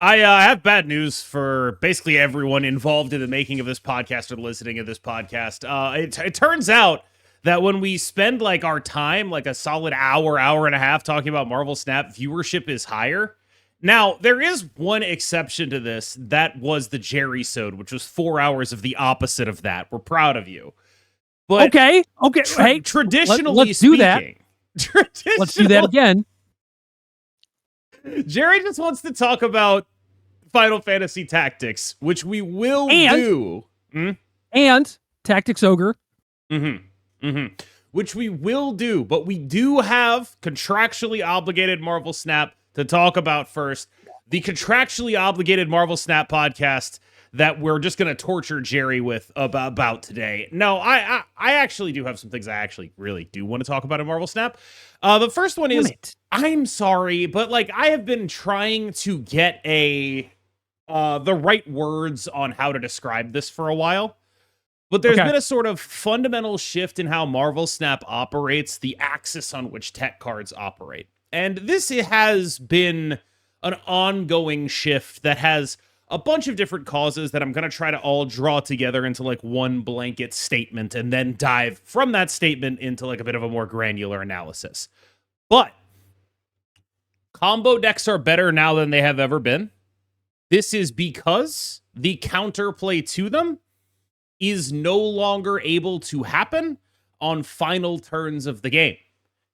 I have bad news for basically everyone involved in the making of this podcast or the listening of this podcast. It turns out that when we spend like our time, like a solid hour and a half talking about Marvel Snap, viewership is higher. Now, there is one exception to this. That was the Gerry Sode, which was 4 hours of the opposite of that. We're proud of you. But okay. Hey, traditionally let's do that. speaking, Let's do that again. Gerry just wants to talk about Final Fantasy Tactics, which we will do. And Tactics Ogre. Which we will do, but we do have contractually obligated Marvel Snap to talk about first. The contractually obligated Marvel Snap podcast that we're just going to torture Gerry with about today. No, I actually do have some things I actually really do want to talk about in Marvel Snap. The first one is, I'm sorry, but like I have been trying to get the right words on how to describe this for a while. But there's been a sort of fundamental shift in how Marvel Snap operates, the axis on which tech cards operate. And this has been an ongoing shift that has a bunch of different causes that I'm going to try to all draw together into like one blanket statement and then dive from that statement into like a bit of a more granular analysis. But combo decks are better now than they have ever been. This is because the counterplay to them is no longer able to happen on final turns of the game.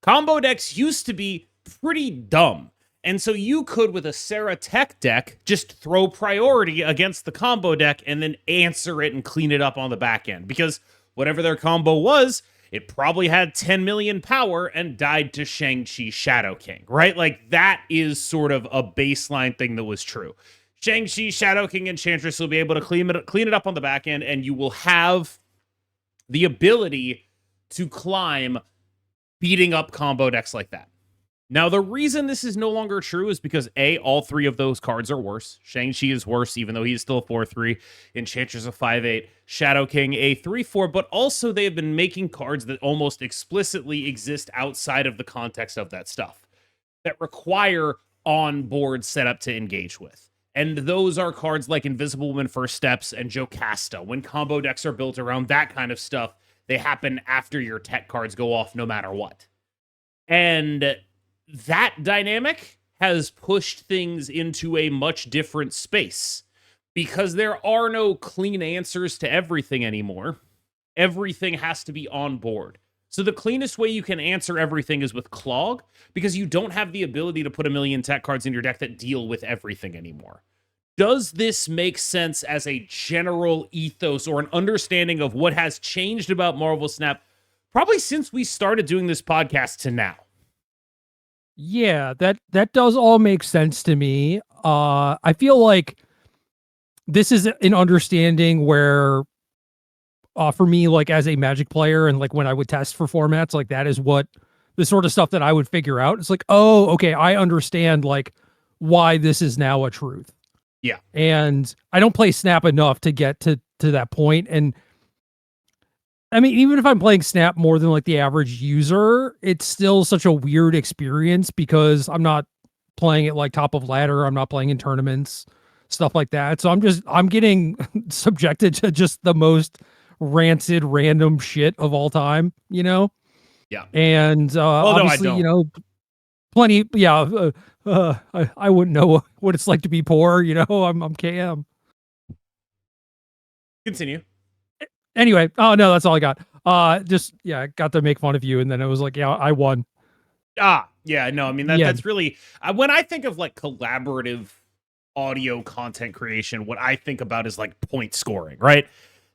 Combo decks used to be pretty dumb. And so you could, with a Sarah Tech deck, just throw priority against the combo deck and then answer it and clean it up on the back end. Because whatever their combo was, it probably had 10 million power and died to Shang-Chi Shadow King, right? Like, that is sort of a baseline thing that was true. Shang-Chi, Shadow King, Enchantress will be able to clean it up on the back end, and you will have the ability to climb beating up combo decks like that. Now, the reason this is no longer true is because, A, all three of those cards are worse. Shang-Chi is worse, even though he's still a 4-3. Enchantress a 5-8. Shadow King a 3-4. But also, they have been making cards that almost explicitly exist outside of the context of that stuff, that require on-board setup to engage with. And those are cards like Invisible Woman First Steps and Jocasta. When combo decks are built around that kind of stuff, they happen after your tech cards go off no matter what. And that dynamic has pushed things into a much different space because there are no clean answers to everything anymore. Everything has to be on board. So the cleanest way you can answer everything is with Clog, because you don't have the ability to put a million tech cards in your deck that deal with everything anymore. Does this make sense as a general ethos or an understanding of what has changed about Marvel Snap probably since we started doing this podcast to now? Yeah, that does all make sense to me. I feel like this is an understanding where, for me, like as a Magic player and like when I would test for formats, like that is what the sort of stuff that I would figure out. It's like, oh, okay, I understand like why this is now a truth. Yeah. And I don't play Snap enough to get to that point. And I mean, even if I'm playing Snap more than like the average user, it's still such a weird experience because I'm not playing it like top of ladder. I'm not playing in tournaments, stuff like that. So I'm getting subjected to just the most rancid, random shit of all time, you know? Yeah. And obviously, you know, plenty. Yeah. I wouldn't know what it's like to be poor. You know, I'm KM. Continue. Anyway, oh no, that's all I got. I got to make fun of you, and then it was like, yeah, I won. Yeah, no, I mean that's really when I think of like collaborative audio content creation, what I think about is like point scoring, right?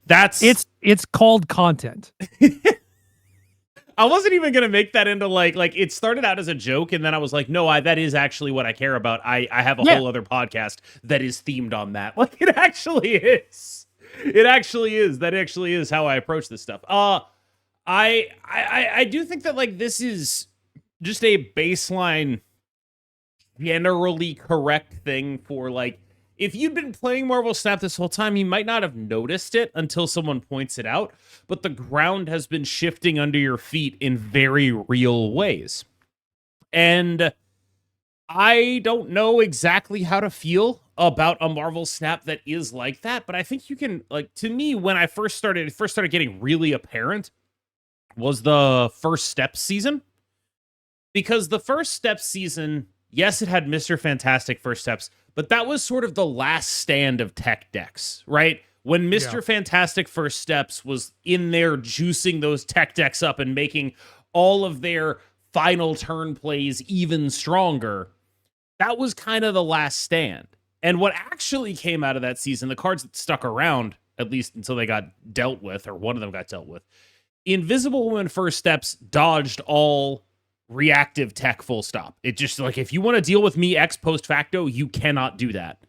It's called content. I wasn't even gonna make that into like it started out as a joke, and then I was like, no, that is actually what I care about. I have a whole other podcast that is themed on that. Like it actually is. It actually is. That actually is how I approach this stuff. I do think that like this is just a baseline, generally correct thing for like if you'd been playing Marvel Snap this whole time, you might not have noticed it until someone points it out. But the ground has been shifting under your feet in very real ways, and I don't know exactly how to feel about a Marvel Snap that is like that, but I think you can, like, to me, when I first started getting really apparent was the First Steps season. Because the First Steps season, yes, it had Mr. Fantastic First Steps, but that was sort of the last stand of tech decks, right? When Mr. Fantastic First Steps was in there juicing those tech decks up and making all of their final turn plays even stronger, that was kind of the last stand. And what actually came out of that season, the cards that stuck around, at least until they got dealt with, or one of them got dealt with, Invisible Woman First Steps dodged all reactive tech full stop. It just, like, if you want to deal with me ex post facto, you cannot do that.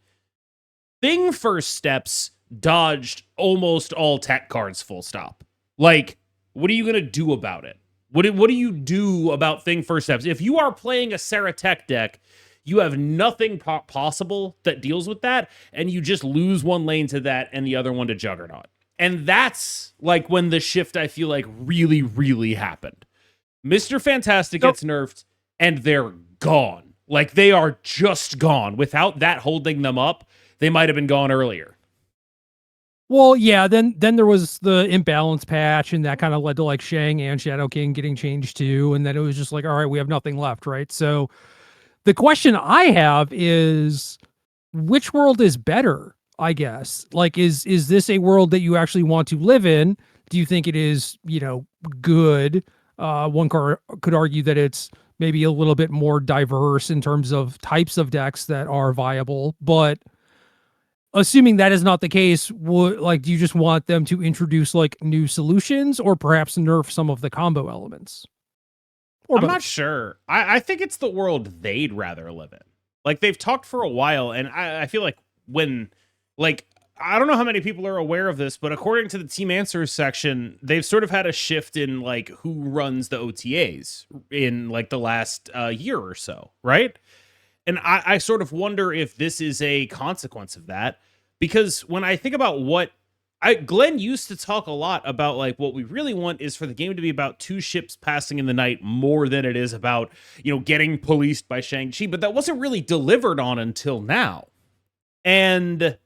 Thing First Steps dodged almost all tech cards full stop. Like, what are you going to do about it? What do you do about Thing First Steps? If you are playing a Sarah Tech deck, you have nothing possible that deals with that, and you just lose one lane to that and the other one to Juggernaut. And that's, like, when the shift, I feel like, really, really happened. Mr. Fantastic gets nerfed, and they're gone. Like, they are just gone. Without that holding them up, they might have been gone earlier. Well, yeah, then there was the imbalance patch, and that kind of led to, like, Shang and Shadow King getting changed too, and then it was just like, all right, we have nothing left, right? So the question I have is, which world is better, I guess? Like, is this a world that you actually want to live in? Do you think it is, good? One could argue that it's maybe a little bit more diverse in terms of types of decks that are viable, but assuming that is not the case, do you just want them to introduce, like, new solutions, or perhaps nerf some of the combo elements? I'm not sure. I think it's the world they'd rather live in. Like, they've talked for a while, and I feel like I don't know how many people are aware of this, but according to the Team Answers section, they've sort of had a shift in, like, who runs the OTAs in, like, the last year or so, right? And I sort of wonder if this is a consequence of that, because when I think about Glenn used to talk a lot about, like, what we really want is for the game to be about two ships passing in the night more than it is about, getting policed by Shang-Chi, but that wasn't really delivered on until now. And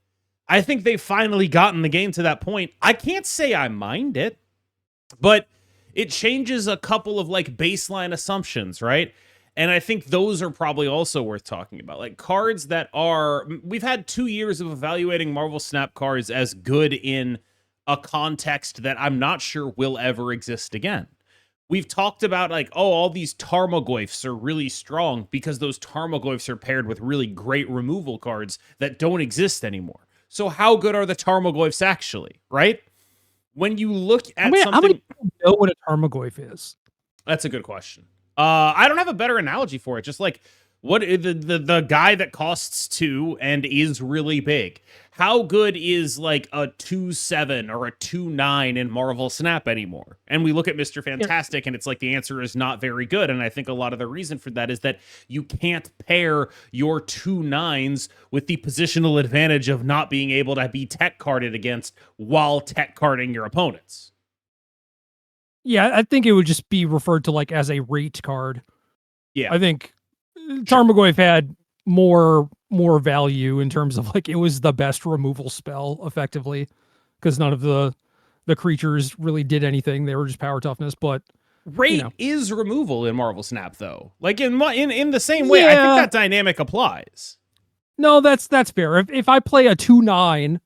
I think they've finally gotten the game to that point. I can't say I mind it, but it changes a couple of, like, baseline assumptions, right? And I think those are probably also worth talking about. Like, cards that we've had 2 years of evaluating Marvel Snap cards as good in a context that I'm not sure will ever exist again. We've talked about, like, all these Tarmogoyfs are really strong because those Tarmogoyfs are paired with really great removal cards that don't exist anymore. So how good are the Tarmogoyfs actually, right? When you look at how many people know what a Tarmogoyf is? That's a good question. I don't have a better analogy for it. Just like, what the guy that costs 2 and is really big. How good is, like, a 2/7 or a 2/9 in Marvel Snap anymore? And we look at Mr. Fantastic, and it's like the answer is not very good. And I think a lot of the reason for that is that you can't pair your 2/9s with the positional advantage of not being able to be tech carded against while tech carding your opponents. Yeah, I think it would just be referred to, like, as a rate card. Yeah. I think Tarmogoyf had more value in terms of, like, it was the best removal spell effectively, because none of the creatures really did anything. They were just power toughness, but rate is removal in Marvel Snap, though. Like, in the same way, I think that dynamic applies. No, that's fair. If I play a 2/9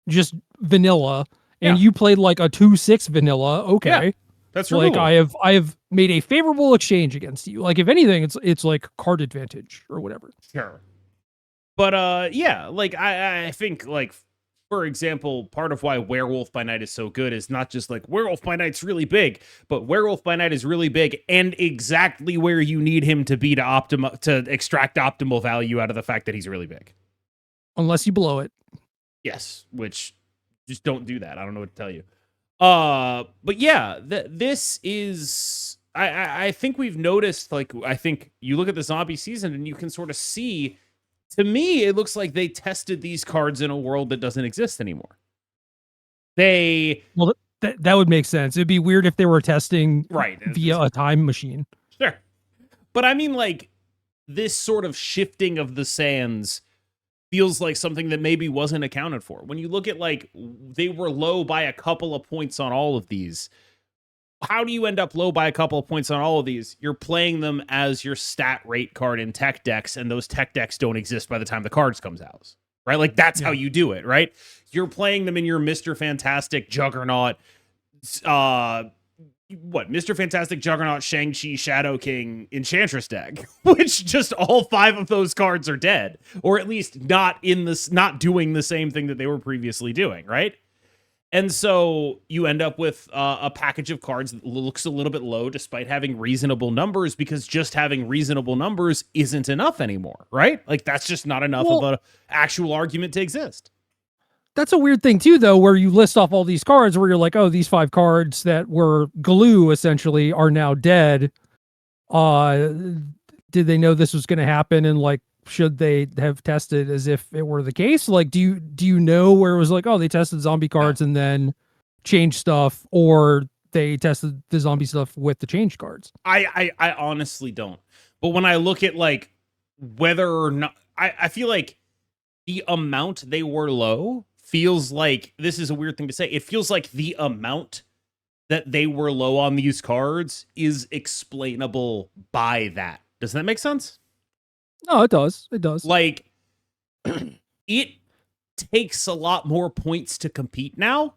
just vanilla and you played, like, a 2/6 vanilla, okay. Yeah. That's removal. Like, I have made a favorable exchange against you. Like, if anything, it's like card advantage or whatever. Sure. But yeah, like, I think, like, for example, part of why Werewolf by Night is so good is not just like Werewolf by Night's really big, but Werewolf by Night is really big and exactly where you need him to be to extract optimal value out of the fact that he's really big. Unless you blow it. Yes, which, just don't do that. I don't know what to tell you. But yeah, this is, I think we've noticed, like, I think you look at the zombie season and you can sort of see, to me, it looks like they tested these cards in a world that doesn't exist anymore. Well, that would make sense. It'd be weird if they were testing via a time machine. Sure. But I mean, like, this sort of shifting of the sands feels like something that maybe wasn't accounted for. When you look at like they were low by a couple of points on all of these. How do you end up low by a couple of points on all of these? You're playing them as your stat rate card in tech decks, and those tech decks don't exist by the time the cards comes out, right? Like that's how you do it, right? You're playing them in your Mr. Fantastic Juggernaut, Mr. Fantastic Juggernaut, Shang-Chi, Shadow King, Enchantress deck, which just all 5 of those cards are dead, or at least not doing the same thing that they were previously doing, right? And so you end up with a package of cards that looks a little bit low despite having reasonable numbers, because just having reasonable numbers isn't enough anymore, right? Like that's just not enough of an actual argument to exist. That's a weird thing too, though, where you list off all these cards where you're like, oh, these 5 cards that were glue essentially are now dead. Did they know this was going to happen? And like, should they have tested as if it were the case? Like, do you know where it was like, oh, they tested zombie cards and then changed stuff, or they tested the zombie stuff with the changed cards? I honestly don't. But when I look at like whether or not, I feel like the amount they were low feels like, this is a weird thing to say, it feels like the amount that they were low on these cards is explainable by that. Does that make sense? No, it does. It does. Like, it takes a lot more points to compete now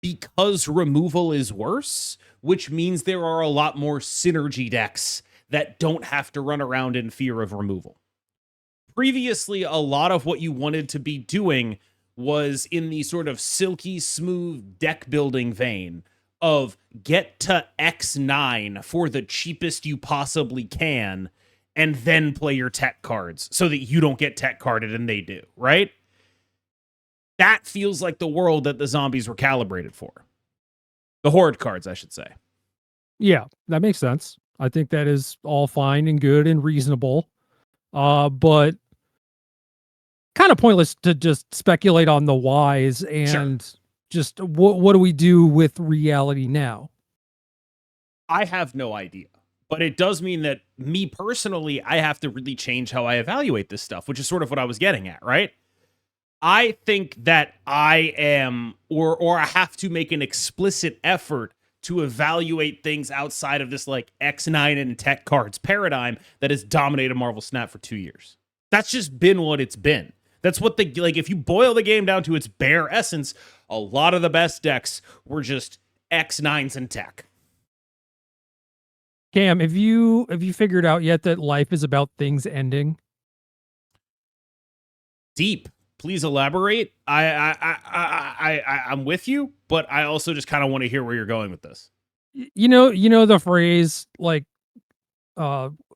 because removal is worse, which means there are a lot more synergy decks that don't have to run around in fear of removal. Previously, a lot of what you wanted to be doing was in the sort of silky smooth deck building vein of get to X9 for the cheapest you possibly can, and then play your tech cards so that you don't get tech carded and they do, right? That feels like the world that the zombies were calibrated for. The horde cards, I should say. Yeah, that makes sense. I think that is all fine and good and reasonable. But kind of pointless to just speculate on the whys and just what do we do with reality now? I have no idea. But it does mean that me personally, I have to really change how I evaluate this stuff, which is sort of what I was getting at, right? I think that I am, or I have to make an explicit effort to evaluate things outside of this like X9 and tech cards paradigm that has dominated Marvel Snap for 2 years. That's just been what it's been. That's what if you boil the game down to its bare essence, a lot of the best decks were just X9s and tech. Cam, have you figured out yet that life is about things ending? Deep. Please elaborate. I'm with you, but I also just kind of want to hear where you're going with this. You know the phrase like,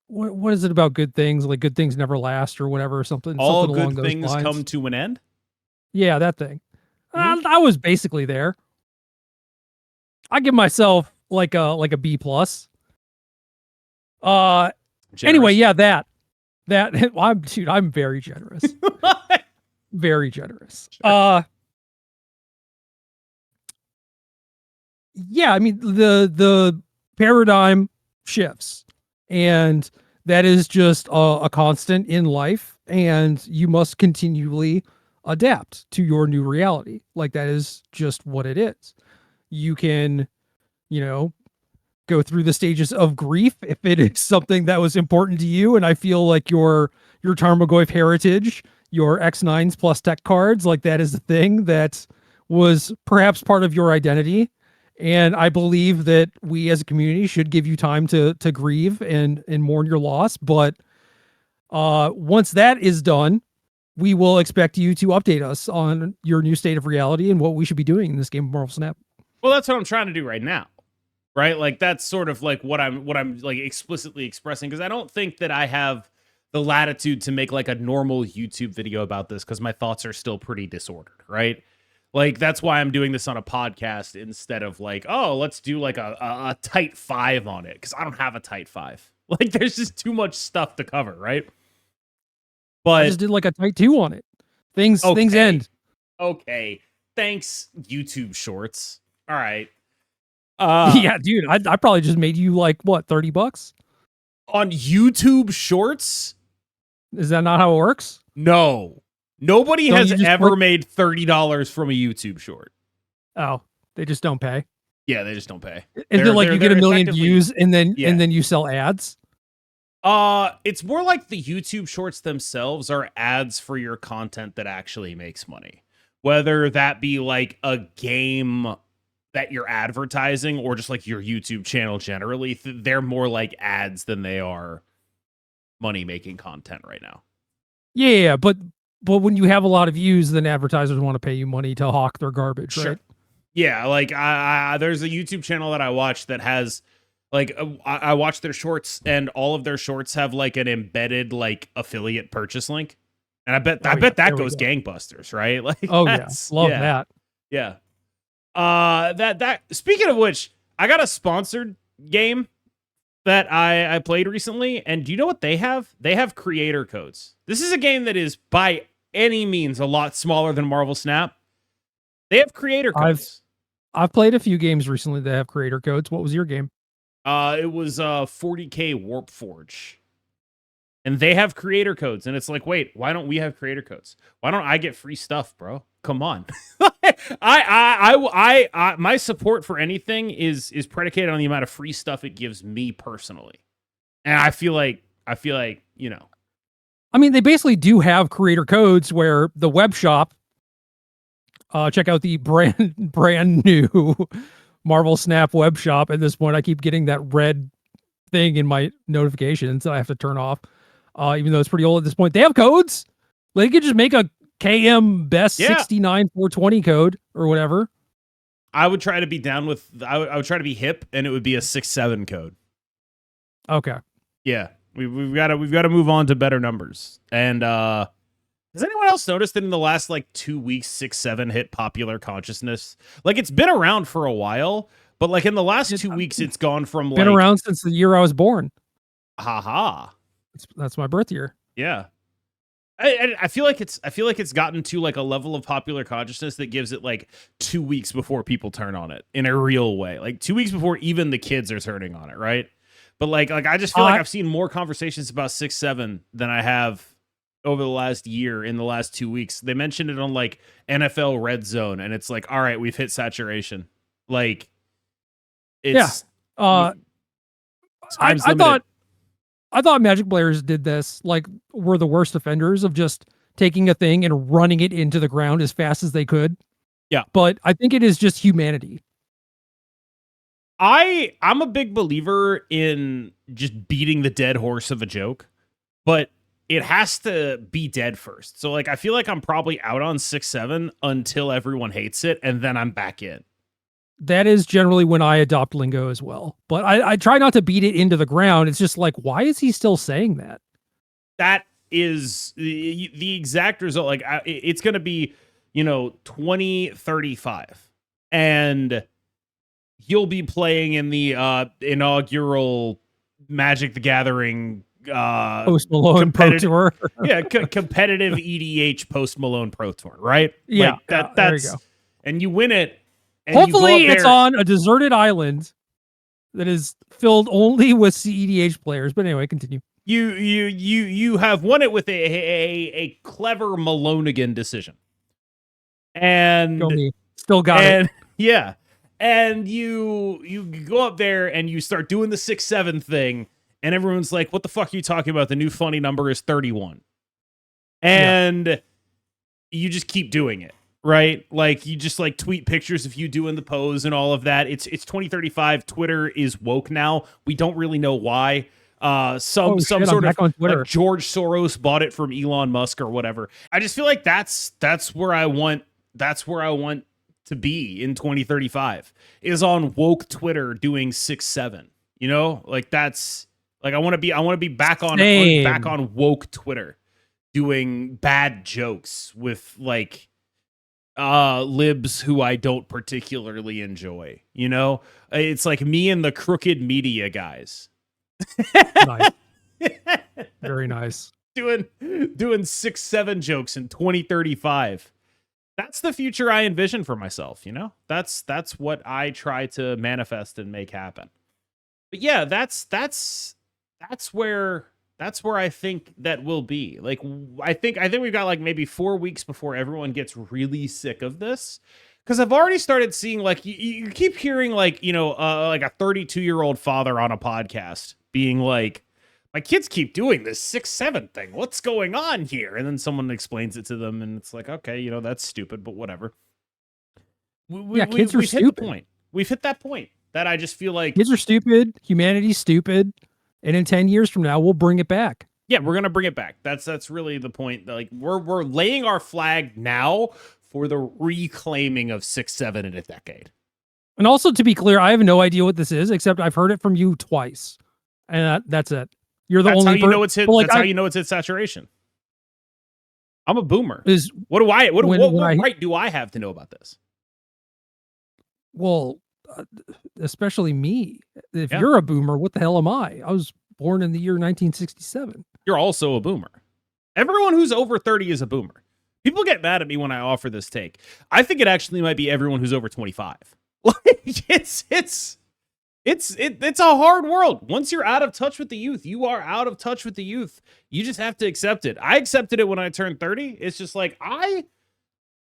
what is it about good things? Like good things never last or whatever, or something. All something along good things those lines. come to an end. Yeah, that thing. Mm-hmm. I was basically there. I give myself like a B plus. Anyway, yeah, that I'm very generous. Very generous. Sure. Yeah, I mean the paradigm shifts, and that is just a constant in life, and you must continually adapt to your new reality. Like that is just what it is. You can, go through the stages of grief if it is something that was important to you, and I feel like your Tarmogoyf heritage, your X9s plus tech cards, like that is the thing that was perhaps part of your identity. And I believe that we as a community should give you time to grieve and mourn your loss. But once that is done, we will expect you to update us on your new state of reality and what we should be doing in this game of Marvel Snap. Well, that's what I'm trying to do right now. Right? Like that's sort of like what I'm like explicitly expressing, because I don't think that I have the latitude to make like a normal YouTube video about this, because my thoughts are still pretty disordered, right? Like that's why I'm doing this on a podcast instead of like, oh, let's do like a tight 5 on it, because I don't have a tight 5. Like there's just too much stuff to cover, right? But I just did like a tight 2 on it. Things end. Okay. Thanks, YouTube Shorts. All right. Yeah, dude, I probably just made you like what, $30 on YouTube Shorts? Is that not how it works? No. Nobody Don't has you just ever click- made $30 from a YouTube short. Oh, they just don't pay. Yeah, they just don't pay. Is it like you get a million effectively- views and then Yeah. you sell ads? It's more like the YouTube shorts themselves are ads for your content that actually makes money. Whether that be like a game that you're advertising or just like your YouTube channel generally, they're more like ads than they are money-making content right now. Yeah, but when you have a lot of views, then advertisers want to pay you money to hawk their garbage, Sure. right? Yeah, like I there's a YouTube channel that I watch that has like I watch their shorts, and all of their shorts have like an embedded like affiliate purchase link, and I bet that goes gangbusters, right? Like, Oh yeah, love that. Yeah. That speaking of which, I got a sponsored game that I played recently, and do you know what they have? They have creator codes. This is a game that is by any means a lot smaller than Marvel Snap. They have creator codes. I've played a few games recently that have creator codes. What was your game? It was 40K Warp Forge. And they have creator codes, and it's like, wait, why don't we have creator codes? Why don't I get free stuff, bro? Come on. My support for anything is predicated on the amount of free stuff it gives me personally. And I feel like, you know. I mean, they basically do have creator codes where the web shop, check out the brand new Marvel Snap web shop. At this point, I keep getting that red thing in my notifications that I have to turn off. Even though it's pretty old at this point, they have codes. They could just make a KMBest 69420 code or whatever. I would try to be down with. I would try to be hip, and it would be a 6-7 code. Okay. Yeah, we've got to move on to better numbers. And has anyone else noticed that in the last like 2 weeks, 6-7 hit popular consciousness? Like, it's been around for a while, but like in the last 2 weeks, it's gone from been like, around since the year I was born. Haha. That's my birth year. Yeah. I feel like it's gotten to like a level of popular consciousness that gives it like 2 weeks before people turn on it in a real way. Like 2 weeks before even the kids are turning on it, right? But like I just feel like I've seen more conversations about 6-7 than I have over the last year in the last 2 weeks. They mentioned it on like NFL Red Zone, and it's like, all right, we've hit saturation. Like, it's I thought Magic players did this, like, were the worst offenders of just taking a thing and running it into the ground as fast as they could. Yeah. But I think it is just humanity. I'm a big believer in just beating the dead horse of a joke, but it has to be dead first. So like I feel like I'm probably out on 6-7 until everyone hates it, and then I'm back in. That is generally when I adopt lingo as well. But I try not to beat it into the ground. It's just like, why is he still saying that? That is the exact result. Like it's going to be, 2035, and you'll be playing in the inaugural Magic the Gathering Post Malone Pro Tour. competitive EDH Post Malone Pro Tour, right? Yeah, like that's there you go. And you win it. And hopefully it's on a deserted island that is filled only with CEDH players. But anyway, continue. You have won it with a clever Malonigan decision. And still got it. Yeah. And you go up there and you start doing the 6-7 thing, and everyone's like, what the fuck are you talking about? The new funny number is 31. And you just keep doing it. Right? Like, you just like tweet pictures of you doing the pose and all of that. It's 2035. Twitter is woke now. We don't really know why. Some sort of like George Soros bought it from Elon Musk or whatever. I just feel like that's where I want to be in 2035, is on woke Twitter doing 6-7. Like that's like I want to be back on woke Twitter doing bad jokes with like libs who I don't particularly enjoy. It's like me and the crooked media guys. Nice. Very nice. Doing 6-7 jokes in 2035. That's the future I envision for myself. That's what I try to manifest and make happen. But yeah, that's where That's where I think that will be. Like, I think we've got like maybe 4 weeks before everyone gets really sick of this. Because I've already started seeing like you keep hearing like, like a 32-year-old father on a podcast being like, my kids keep doing this 6-7 thing. What's going on here? And then someone explains it to them, and it's like, okay, that's stupid, but whatever. Kids are stupid. Hit the point. We've hit that point that I just feel like kids are stupid. Humanity's stupid. And in 10 years from now, we'll bring it back. Yeah, we're gonna bring it back. That's really the point. Like we're laying our flag now for the reclaiming of 6-7 in a decade. And also, to be clear, I have no idea what this is, except I've heard it from you twice, and that's it. You're the only. That's how you know it's hit. That's how you know it's hit saturation. I'm a boomer. What right do I have to know about this? Well, especially me. If you're a boomer, what the hell am I? I was born in the year 1967. You're also a boomer. Everyone who's over 30 is a boomer. People get mad at me when I offer this take. I think it actually might be everyone who's over 25. Like it's a hard world. Once you're out of touch with the youth, you are out of touch with the youth. You just have to accept it. I accepted it when I turned 30. It's just like, I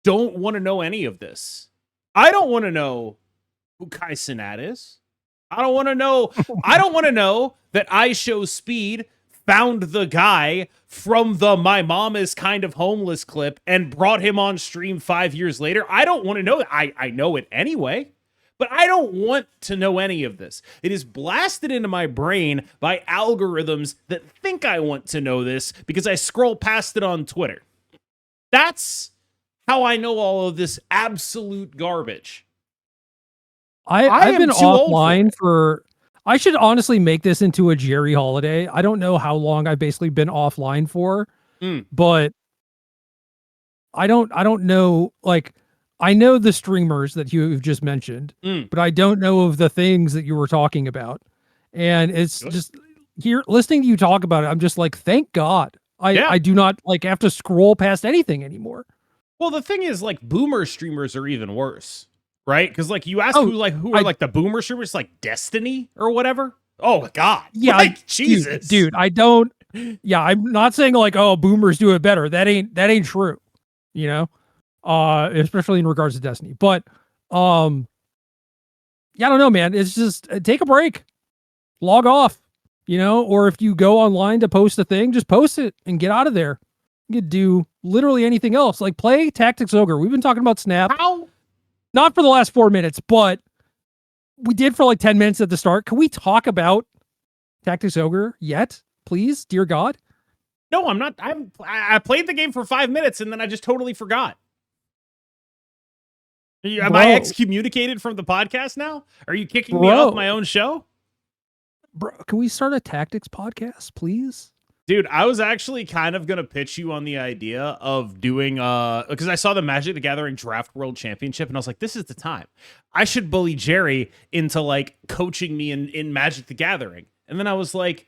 don't want to know any of this. I don't want to know who Kai Cenat is. I don't want to know. I don't want to know that I Show Speed found the guy from the My Mom Is Kind of Homeless clip and brought him on stream 5 years later. I don't want to know that. I know it anyway. But I don't want to know any of this. It is blasted into my brain by algorithms that think I want to know this because I scroll past it on Twitter. That's how I know all of this absolute garbage. I've been offline for I should honestly make this into a Gerry holiday. I don't know how long I've basically been offline for, but I don't know, like, I know the streamers that you've just mentioned, but I don't know of the things that you were talking about. And it's just here listening to you talk about it. I'm just like, thank God. I do not like have to scroll past anything anymore. Well, the thing is, like, boomer streamers are even worse, right? Because like you ask who are like the boomer streamers, like Destiny or whatever. Oh God. Yeah. Like, Jesus. Dude, I don't. Yeah. I'm not saying like, oh, boomers do it better. That ain't true. Especially in regards to Destiny. But yeah, I don't know, man. It's just take a break, log off, or if you go online to post a thing, just post it and get out of there. You could do literally anything else, like play Tactics Ogre. We've been talking about Snap. How? Not for the last 4 minutes, but we did for like 10 minutes at the start. Can we talk about Tactics Ogre yet, please, dear God? No, I'm not. I played the game for 5 minutes and then I just totally forgot. Am I excommunicated from the podcast now? Are you kicking me off my own show? Bro, can we start a tactics podcast, please? Dude, I was actually kind of going to pitch you on the idea of doing, because I saw the Magic the Gathering Draft World Championship, and I was like, this is the time. I should bully Gerry into, like, coaching me in Magic the Gathering. And then I was like,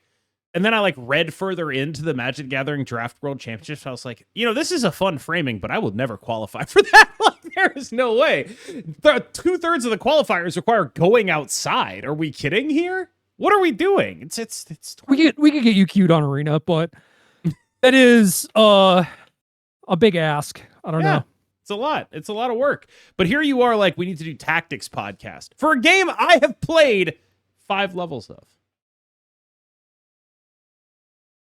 and then I, like, read further into the Magic the Gathering Draft World Championship, so I was like, this is a fun framing, but I will never qualify for that. Like, there is no way. 2/3 of the qualifiers require going outside. Are we kidding here? What are we doing? It's we could get you queued on Arena, but that is a big ask. I don't know. It's a lot. It's a lot of work. But here you are, like, we need to do tactics podcast for a game I have played 5 levels of.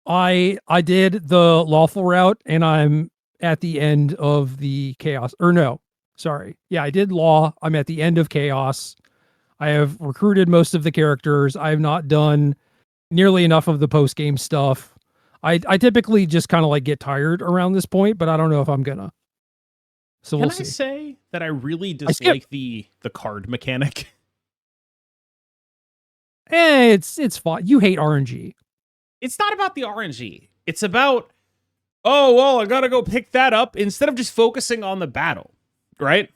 I did the lawful route, and I'm at the end of the chaos. Or no, sorry. Yeah, I did law. I'm at the end of chaos. I have recruited most of the characters. I have not done nearly enough of the post-game stuff. I typically just kind of like get tired around this point, but I don't know if I'm gonna. So we'll see. Can I say that I really dislike the card mechanic? It's fine. You hate RNG. It's not about the RNG. It's about, oh, well, I gotta go pick that up instead of just focusing on the battle, right?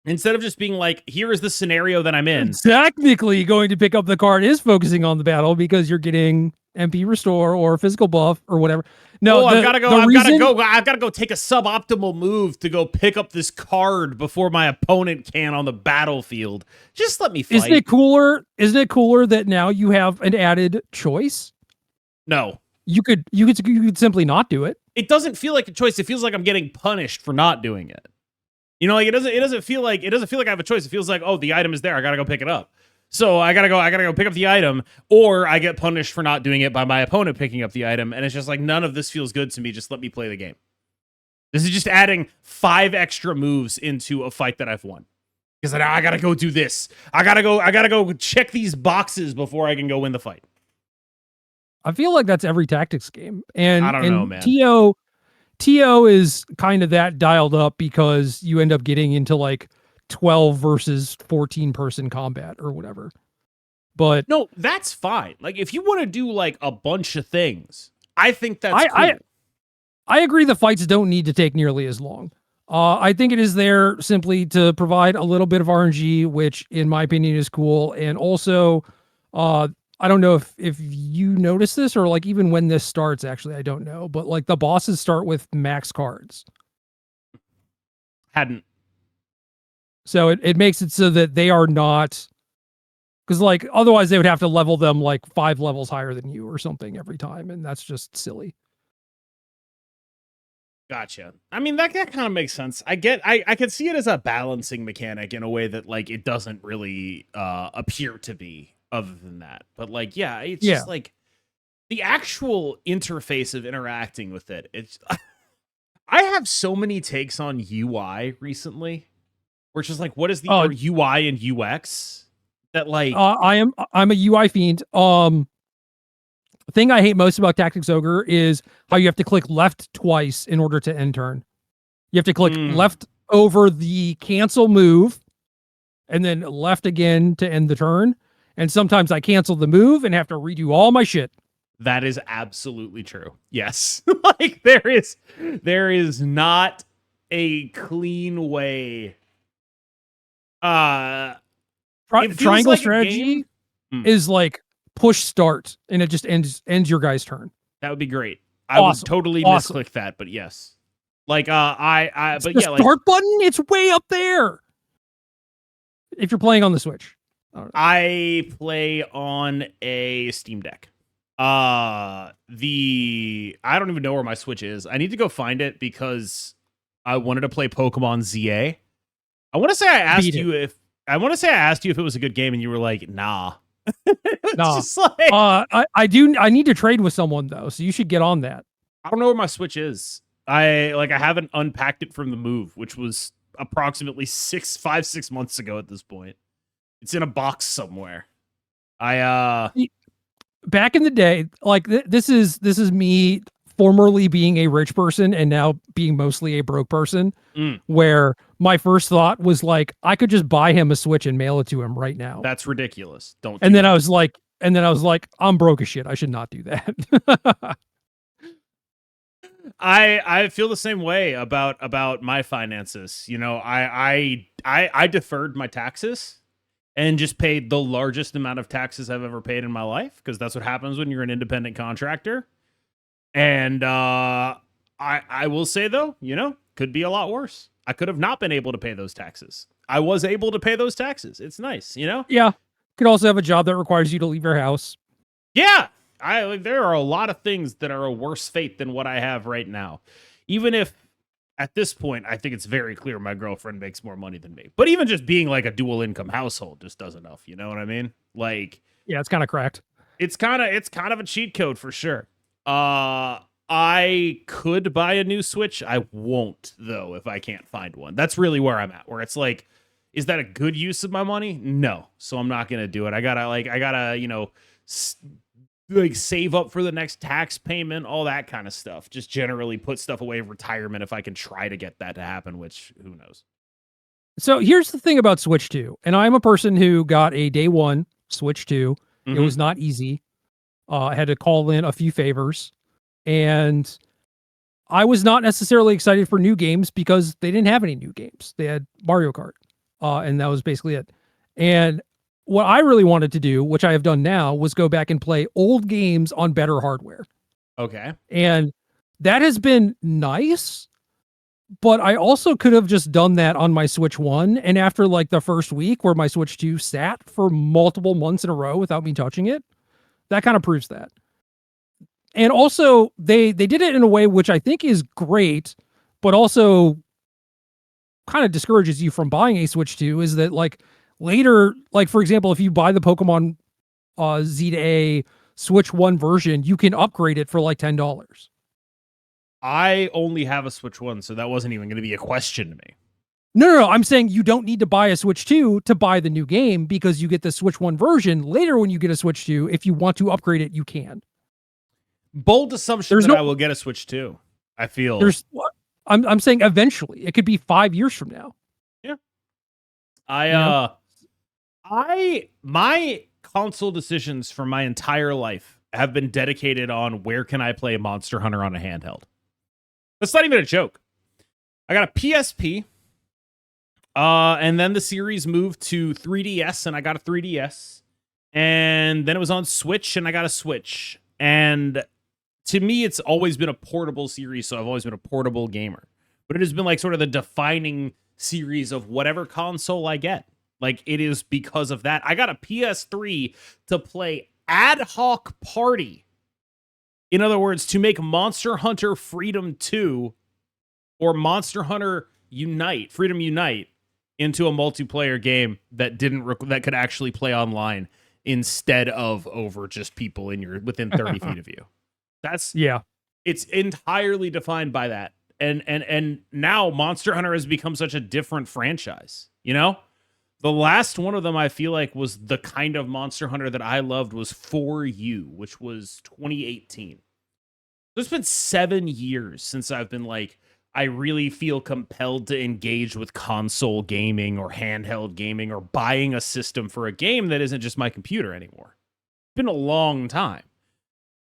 Instead of just being like, here is the scenario that I'm in. Technically, going to pick up the card is focusing on the battle because you're getting MP restore or physical buff or whatever. No, I've gotta go take a suboptimal move to go pick up this card before my opponent can on the battlefield. Just let me fight. Isn't it cooler? Isn't it cooler that now you have an added choice? No. you could simply not do it. It doesn't feel like a choice. It feels like I'm getting punished for not doing it. You know, like it doesn't feel like I have a choice. It feels like, oh, the item is there. I gotta go pick it up. So I gotta go pick up the item, or I get punished for not doing it by my opponent picking up the item. And it's just like, none of this feels good to me. Just let me play the game. This is just adding 5 extra moves into a fight that I've won. Because I gotta go do this. I gotta go check these boxes before I can go win the fight. I feel like that's every tactics game. And I don't know, man. TO is kind of that dialed up because you end up getting into like 12 versus 14 person combat or whatever. But no, that's fine. Like, if you want to do like a bunch of things, I think that's cool. I agree the fights don't need to take nearly as long. I think it is there simply to provide a little bit of RNG, which in my opinion is cool. And also, I don't know if you notice this or like even when this starts, actually, I don't know. But like the bosses start with max cards. Hadn't. So it makes it so that they are not, because like otherwise they would have to level them like 5 levels higher than you or something every time. And that's just silly. Gotcha. I mean, that kind of makes sense. I can see it as a balancing mechanic in a way that like it doesn't really appear to be other than that. But like, yeah, it's just like the actual interface of interacting with it. It's I have so many takes on UI recently, where it's just like, what is the UI and UX that like I'm a UI fiend. The thing I hate most about Tactics Ogre is how you have to click left twice in order to end turn. You have to click left over the cancel move and then left again to end the turn. And sometimes I cancel the move and have to redo all my shit. That is absolutely true. Yes. Like there is not a clean way. Triangle like strategy is like push start and it just ends your guy's turn. That would be great. I would totally misclick that, but yes. Like but yeah, like start button, it's way up there. If you're playing on the Switch. I play on a Steam Deck. I don't even know where my Switch is. I need to go find it because I wanted to play Pokemon ZA. I want to say I asked you if it was a good game and you were like, nah. No. Like, I need to trade with someone though, so you should get on that. I don't know where my Switch is. I haven't unpacked it from the move, which was approximately 6 months ago at this point. It's in a box somewhere. Back in the day, like this is me formerly being a rich person and now being mostly a broke person, where my first thought was like, I could just buy him a Switch and mail it to him right now. That's ridiculous. Then I was like, I'm broke as shit. I should not do that. I feel the same way about my finances. You know, I deferred my taxes and just paid the largest amount of taxes I've ever paid in my life, because that's what happens when you're an independent contractor. And I will say though, you know, could be a lot worse. I could have not been able to pay those taxes. I was able to pay those taxes. It's nice, you know? Yeah. Could also have a job that requires you to leave your house. Yeah. There are a lot of things that are a worse fate than what I have right now. Even if at this point, I think it's very clear my girlfriend makes more money than me. But even just being like a dual income household just does enough. You know what I mean? Like, yeah, it's kind of cracked. It's kind of a cheat code for sure. I could buy a new Switch. I won't though if I can't find one. That's really where I'm at. Where it's like, is that a good use of my money? No. So I'm not gonna do it. I gotta you know, like save up for the next tax payment, all that kind of stuff. Just generally put stuff away in retirement if I can try to get that to happen, which who knows. So here's the thing about Switch 2. And I'm a person who got a day one Switch 2. It was not easy. I had to call in a few favors. And I was not necessarily excited for new games because they didn't have any new games. They had Mario Kart. And that was basically it. And what I really wanted to do, which I have done now, was go back and play old games on better hardware. Okay. And that has been nice, but I also could have just done that on my Switch 1. And after like the first week where my Switch 2 sat for multiple months in a row without me touching it, that kind of proves that. And also they did it in a way which I think is great, but also kind of discourages you from buying a Switch 2 is that like later, like for example, if you buy the Pokemon Z to A Switch 1 version, you can upgrade it for like $10. I only have a Switch 1, so that wasn't even going to be a question to me. No. I'm saying you don't need to buy a Switch 2 to buy the new game because you get the Switch 1 version later when you get a Switch 2. If you want to upgrade it, you can. Bold assumption that I will get a Switch 2. I feel I'm saying eventually. It could be 5 years from now. Yeah. My console decisions for my entire life have been dedicated on where can I play Monster Hunter on a handheld. That's not even a joke. I got a PSP. And then the series moved to 3DS, and I got a 3DS. And then it was on Switch, and I got a Switch. And to me, it's always been a portable series, so I've always been a portable gamer. But it has been like sort of the defining series of whatever console I get. Like, it is because of that. I got a PS3 to play Ad Hoc Party. In other words, to make Monster Hunter Freedom 2 or Monster Hunter Unite, Freedom Unite, into a multiplayer game that that could actually play online instead of over just people within 30 feet of you. It's entirely defined by that. And now Monster Hunter has become such a different franchise, you know? The last one of them I feel like was the kind of Monster Hunter that I loved was For You, which was 2018. It's been 7 years since I've been like, I really feel compelled to engage with console gaming or handheld gaming or buying a system for a game that isn't just my computer anymore. It's been a long time.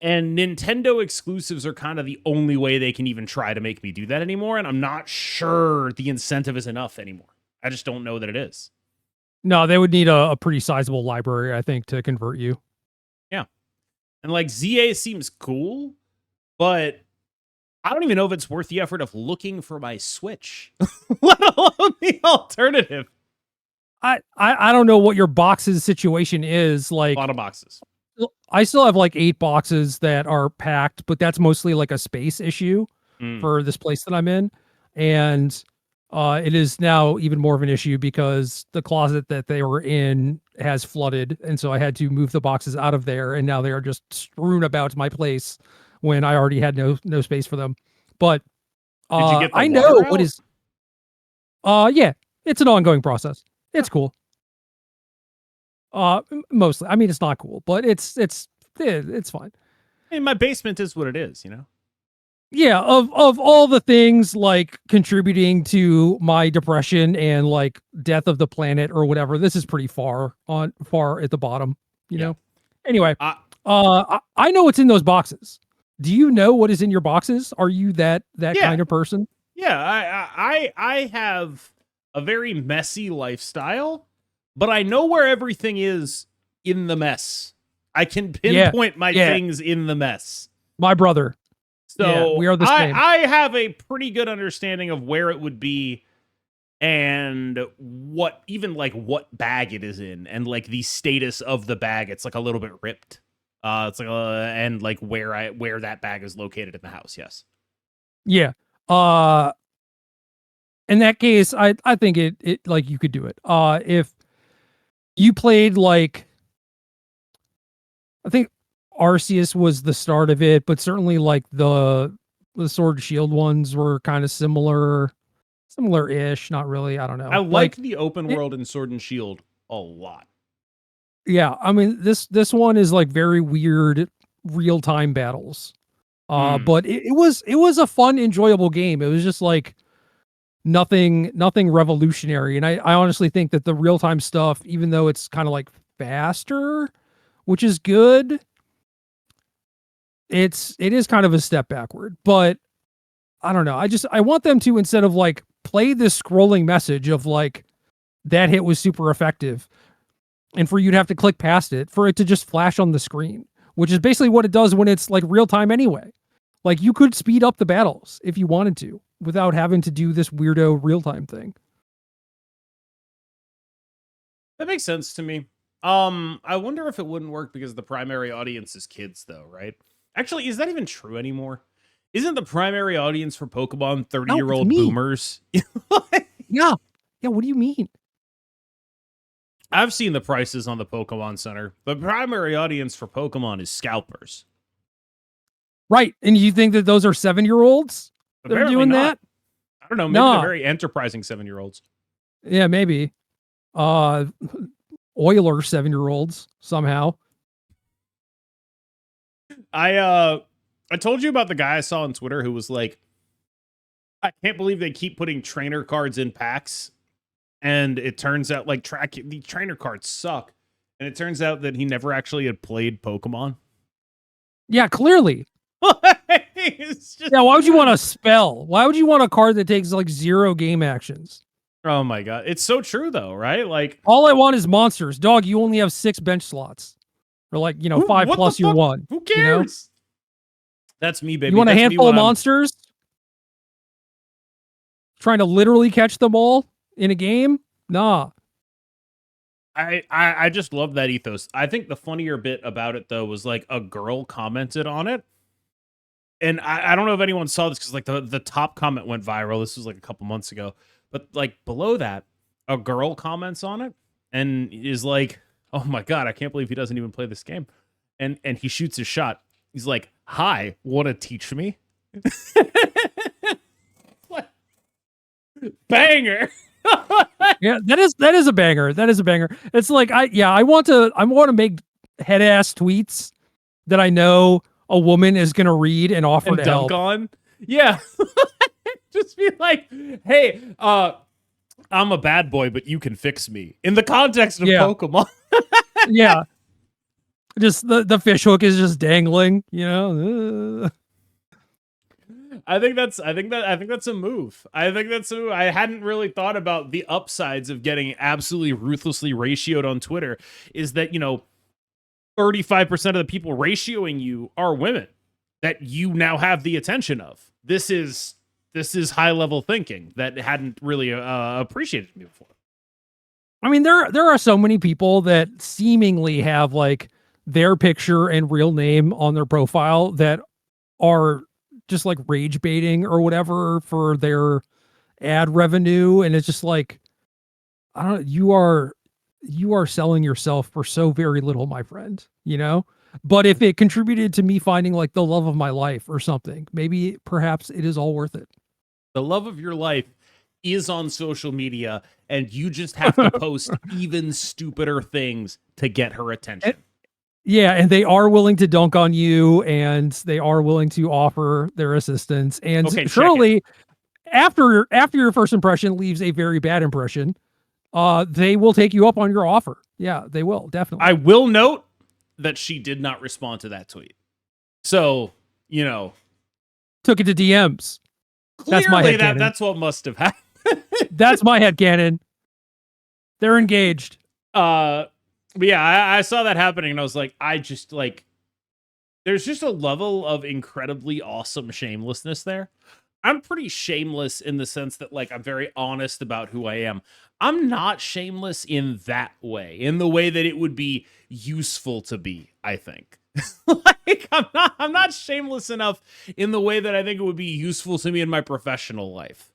And Nintendo exclusives are kind of the only way they can even try to make me do that anymore. And I'm not sure the incentive is enough anymore. I just don't know that it is. No, they would need a pretty sizable library, I think, to convert you. Yeah. And like ZA seems cool, but I don't even know if it's worth the effort of looking for my Switch, let alone the alternative. I don't know what your boxes situation is. Like a lot of boxes. I still have like 8 boxes that are packed, but that's mostly like a space issue for this place that I'm in. And it is now even more of an issue because the closet that they were in has flooded. And so I had to move the boxes out of there. And now they are just strewn about my place when I already had no space for them. But did you get the I know what is yeah, it's an ongoing process. It's cool. Mostly. I mean, it's not cool, but it's fine. I mean, my basement is what it is, you know? Yeah, of all the things like contributing to my depression and like death of the planet or whatever, this is pretty far at the bottom, you know? Anyway, I know what's in those boxes. Do you know what is in your boxes? Are you that kind of person? Yeah, I have a very messy lifestyle, but I know where everything is in the mess. I can pinpoint my things in the mess. My brother. So we are the same. I have a pretty good understanding of where it would be and what bag it is in and like the status of the bag. It's like a little bit ripped. It's like and like where that bag is located in the house. Yes. Yeah. In that case, I think it like you could do it. If you played like, I think Arceus was the start of it, but certainly like the Sword and Shield ones were kind of similar-ish. Not really. I don't know. I like the open world in Sword and Shield a lot. Yeah, I mean this one is like very weird real-time battles. But it was a fun, enjoyable game. It was just like nothing revolutionary. And I honestly think that the real-time stuff, even though it's kind of like faster, which is good, it is kind of a step backward. But I don't know. I want them to, instead of like play this scrolling message of like that hit was super effective, and for you to have to click past it, for it to just flash on the screen, which is basically what it does when it's like real time anyway. Like you could speed up the battles if you wanted to without having to do this weirdo real time thing. That makes sense to me. I wonder if it wouldn't work because the primary audience is kids though, right? Actually, is that even true anymore? Isn't the primary audience for Pokemon No, it's 30-year-old me. boomers? Yeah. Yeah, what do you mean? I've seen the prices on the Pokemon Center. The primary audience for Pokemon is scalpers. Right. And you think that those are 7-year-olds that are Apparently doing not. that? I don't know. Maybe Nah. they're very enterprising 7-year-olds. Yeah, maybe. Oiler 7-year-olds somehow. I told you about the guy I saw on Twitter who was like, I can't believe they keep putting trainer cards in packs. And it turns out like the trainer cards suck. And it turns out that he never actually had played Pokemon. Yeah, clearly. Yeah, why would you want a spell? Why would you want a card that takes like 0 game actions? Oh my god. It's so true though, right? Like all I want is monsters. Dog, you only have 6 bench slots. Or like, 5 plus your 1. Who cares? You know? That's me, baby. You want a That's handful of monsters? Trying to literally catch them all in a game? Nah. I just love that ethos. I think the funnier bit about it though was like a girl commented on it. And I don't know if anyone saw this because like the top comment went viral. This was like a couple months ago. But like below that, a girl comments on it and is like, oh my god, I can't believe he doesn't even play this game. And he shoots his shot. He's like, hi, wanna teach me? Banger. Yeah, that is a banger. That is a banger. It's like I want to make head ass tweets that I know a woman is gonna read and offer and to dunk help. on. Yeah. Just be like, hey, I'm a bad boy, but you can fix me. In the context of Pokemon. Yeah. Just the fish hook is just dangling, I think that's a move. I hadn't really thought about the upsides of getting absolutely ruthlessly ratioed on Twitter is that, 35% of the people ratioing you are women that you now have the attention of. This is high level thinking that hadn't really appreciated me before. I mean, there are so many people that seemingly have like their picture and real name on their profile that are just like rage baiting or whatever for their ad revenue. And it's just like, I don't know, you are selling yourself for so very little, my friend, but if it contributed to me finding like the love of my life or something, maybe perhaps it is all worth it. The love of your life is on social media and you just have to post even stupider things to get her attention. And they are willing to dunk on you and they are willing to offer their assistance. And surely after your first impression leaves a very bad impression, they will take you up on your offer. Yeah, they will, definitely. I will note that she did not respond to that tweet. So, took it to DMs. That's my headcanon. That's what must have happened. That's my headcanon. They're engaged. But yeah, I saw that happening and I was like, there's just a level of incredibly awesome shamelessness there. I'm pretty shameless in the sense that like I'm very honest about who I am. I'm not shameless in that way, in the way that it would be useful to be, I think. Like I'm not shameless enough in the way that I think it would be useful to me in my professional life.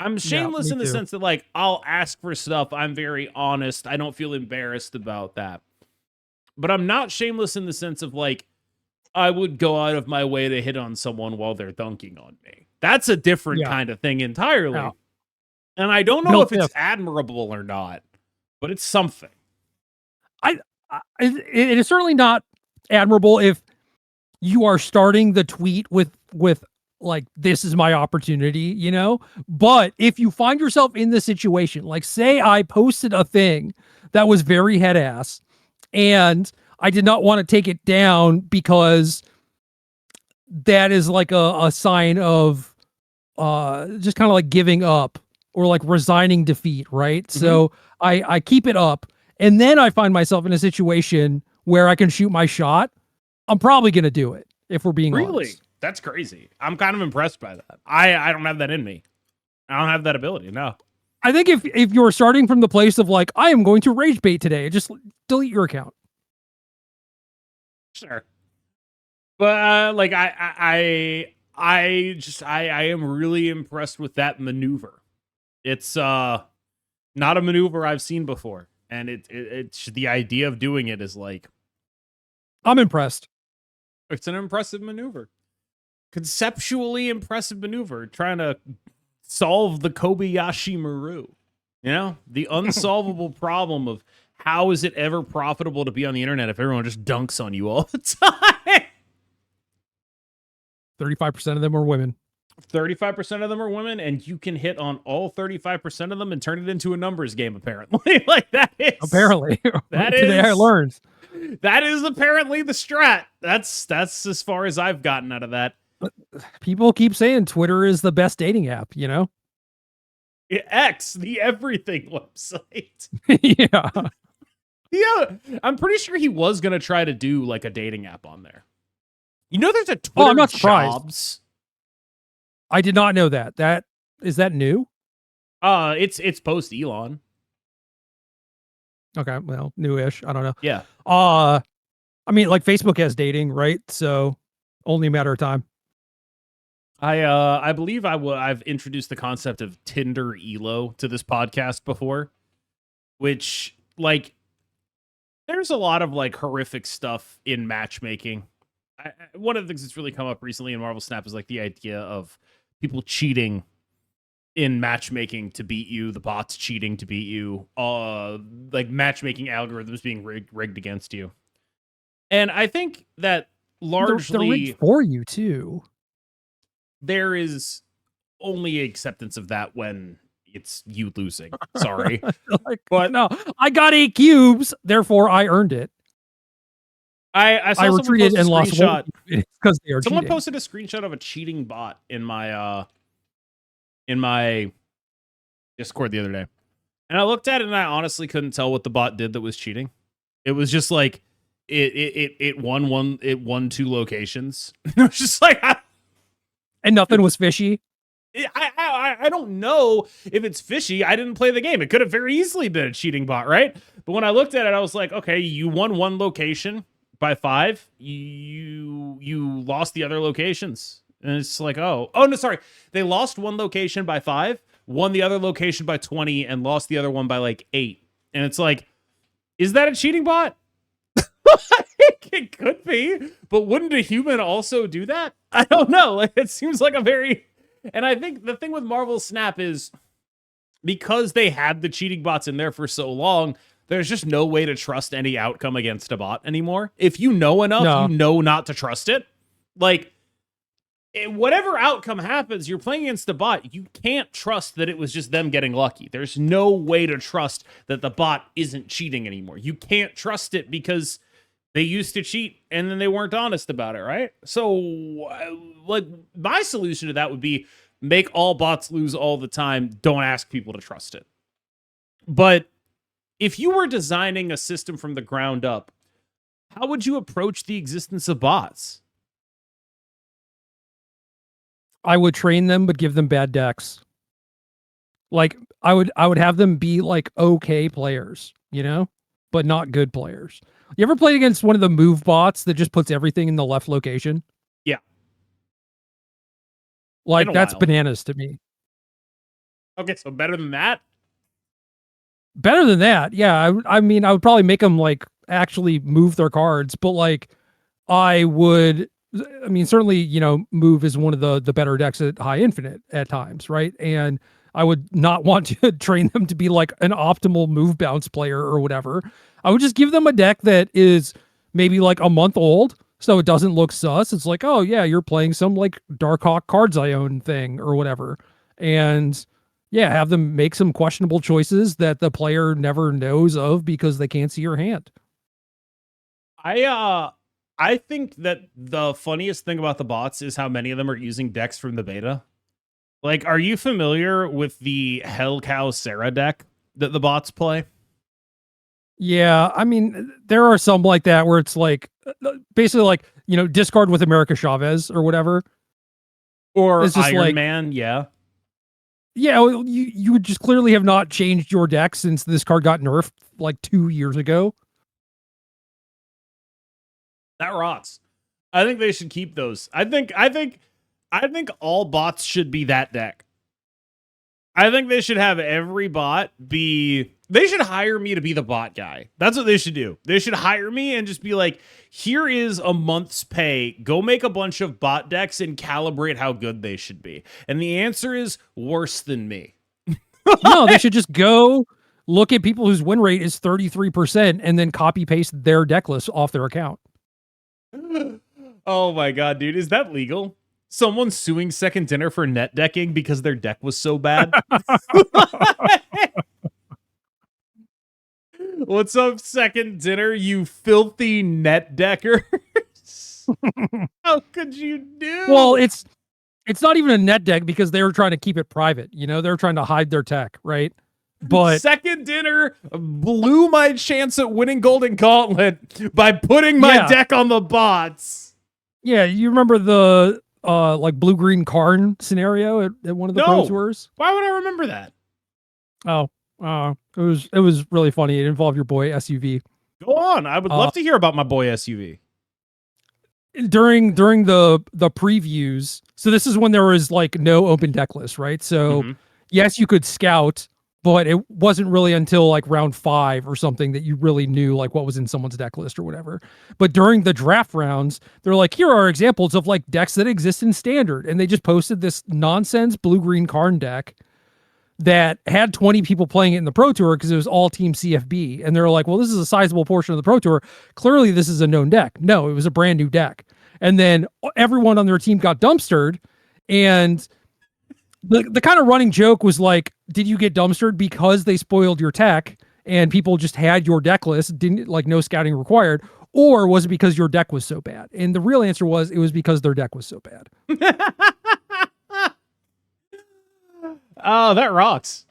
I'm shameless in the sense that like I'll ask for stuff. I'm very honest. I don't feel embarrassed about that. But I'm not shameless in the sense of like I would go out of my way to hit on someone while they're dunking on me. That's a different kind of thing entirely. Yeah. And I don't know if it's admirable or not, but it's something. It is certainly not admirable if you are starting the tweet with like, this is my opportunity, but if you find yourself in this situation, like say I posted a thing that was very head ass and I did not want to take it down because that is like a sign of just kind of like giving up or like resigning defeat, right? Mm-hmm. So I keep it up and then I find myself in a situation where I can shoot my shot. I'm probably going to do it if we're being honest. That's crazy. I'm kind of impressed by that. I don't have that in me. I don't have that ability. No. I think if you're starting from the place of like, I am going to rage bait today, just delete your account. Sure. But like I am really impressed with that maneuver. It's not a maneuver I've seen before, and it's the idea of doing it is like I'm impressed. it's an impressive maneuver, conceptually impressive maneuver, trying to solve the Kobayashi Maru. You know, the unsolvable problem of how is it ever profitable to be on the internet if everyone just dunks on you all the time? 35% of them are women. 35% of them are women, and you can hit on all 35% of them and turn it into a numbers game, apparently. Like that is Apparently. that Today I is learned. that is apparently the strat. That's as far as I've gotten out of that. People keep saying Twitter is the best dating app, you know? X, the everything website. Yeah. Yeah, I'm pretty sure he was gonna try to do like a dating app on there. You know, there's a Twitter Oh, I'm not surprised. Jobs. I did not know that. Is that new? It's post Elon. Okay, well, newish. I don't know. Yeah. I mean, like Facebook has dating, right? So only a matter of time. I believe I've introduced the concept of Tinder Elo to this podcast before, which like there's a lot of like horrific stuff in matchmaking. One of the things that's really come up recently in Marvel Snap is like the idea of people cheating in matchmaking to beat you, the bots cheating to beat you, like matchmaking algorithms being rigged against you. And I think that largely they're rigged for you too. There is only acceptance of that when it's you losing. Sorry. Like, but no, I got 8 cubes, therefore I earned it. I saw retreated and lost one because they are someone cheating. posted a screenshot of a cheating bot in my Discord the other day. And I looked at it and I honestly couldn't tell what the bot did that was cheating. It was just like it won 2 locations. It was just like and nothing was fishy. I don't know if it's fishy. I didn't play the game. It could have very easily been a cheating bot, right? But when I looked at it, I was like, okay, you won 1 location by 5. You lost the other locations. And it's like, oh no, sorry. They lost 1 location by 5, won the other location by 20, and lost the other one by like 8. And it's like, is that a cheating bot? It could be, but wouldn't a human also do that? I don't know. Like, it seems like a very, and I think the thing with Marvel Snap is because they had the cheating bots in there for so long, there's just no way to trust any outcome against a bot anymore. If you know enough, you know not to trust it. Like, whatever outcome happens, you're playing against a bot. You can't trust that it was just them getting lucky. There's no way to trust that the bot isn't cheating anymore. You can't trust it because they used to cheat and then they weren't honest about it, right? So, like, my solution to that would be make all bots lose all the time. Don't ask people to trust it. But if you were designing a system from the ground up, how would you approach the existence of bots? I would train them, but give them bad decks. Like I would have them be like okay players, you know, but not good players. You ever played against one of the move bots that just puts everything in the left location? Yeah. Like that's bananas to me. Okay, so better than that? Better than that, yeah. I mean, I would probably make them like actually move their cards, but like I mean, certainly, you know, move is one of the better decks at high infinite at times, right? And I would not want to train them to be like an optimal move bounce player or whatever. I would just give them a deck that is maybe like a month old, so it doesn't look sus. It's like, oh yeah, you're playing some like Darkhawk cards I own thing or whatever. And yeah, have them make some questionable choices that the player never knows of because they can't see your hand. I think that the funniest thing about the bots is how many of them are using decks from the beta. Like, are you familiar with the Hell Cow Sarah deck that the bots play? Yeah, I mean, there are some like that where it's like, basically like, you know, discard with America Chavez or whatever. Or it's just Iron like, Man, yeah. Yeah, well, you would just clearly have not changed your deck since this card got nerfed like 2 years ago. That rocks. I think they should keep those. I think all bots should be that deck. I think they should have every bot be. They should hire me to be the bot guy. That's what they should do. They should hire me and just be like, here is a month's pay. Go make a bunch of bot decks and calibrate how good they should be. And the answer is worse than me. No, they should just go look at people whose win rate is 33% and then copy paste their deck list off their account. Oh my God, dude. Is that legal? Someone suing Second Dinner for net decking because their deck was so bad? What's up, Second Dinner, you filthy net deckers? How could you do? Well, it's not even a net deck because they were trying to keep it private. You know, they're trying to hide their tech, right? But Second Dinner blew my chance at winning Golden Gauntlet by putting my deck on the bots. Yeah, you remember the like blue-green Karn scenario at one of the Pro Tours? Why would I remember that? Oh, it was really funny. It involved your boy SUV. Go on. I would love to hear about my boy SUV. During the previews, so this is when there was like no open deck list, right? So yes, you could scout, but it wasn't really until like round 5 or something that you really knew like what was in someone's deck list or whatever. But during the draft rounds, they're like, here are examples of like decks that exist in standard. And they just posted this nonsense blue-green Karn deck that had 20 people playing it in the Pro Tour because it was all Team CFB. And they're like, well, this is a sizable portion of the Pro Tour. Clearly, this is a known deck. No, it was a brand new deck. And then everyone on their team got dumpstered. And the kind of running joke was like, did you get dumpstered because they spoiled your tech and people just had your deck list, didn't like no scouting required? Or was it because your deck was so bad? And the real answer was it was because their deck was so bad. Oh, that rocks.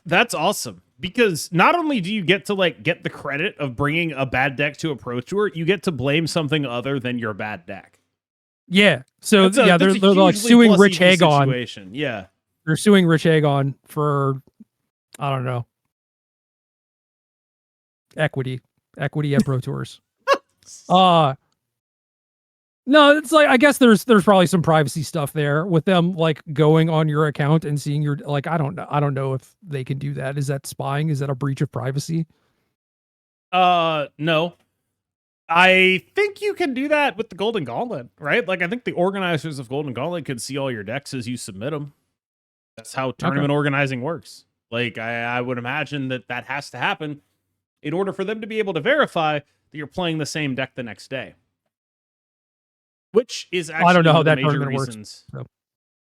That's awesome. Because not only do you get to like get the credit of bringing a bad deck to a Pro Tour, you get to blame something other than your bad deck. Yeah. So they're like suing Rich Hagon. Yeah. They're suing Rich Hagon for, I don't know, equity at Pro Tours. No, it's like, I guess there's probably some privacy stuff there with them like going on your account and seeing your, like, I don't know if they can do that. Is that spying? Is that a breach of privacy? No. I think you can do that with the Golden Gauntlet, right? Like, I think the organizers of Golden Gauntlet can see all your decks as you submit them. That's how tournament organizing works. Like, I would imagine that has to happen in order for them to be able to verify that you're playing the same deck the next day. Which is actually I don't know how one of that the major tournament reasons. works. So.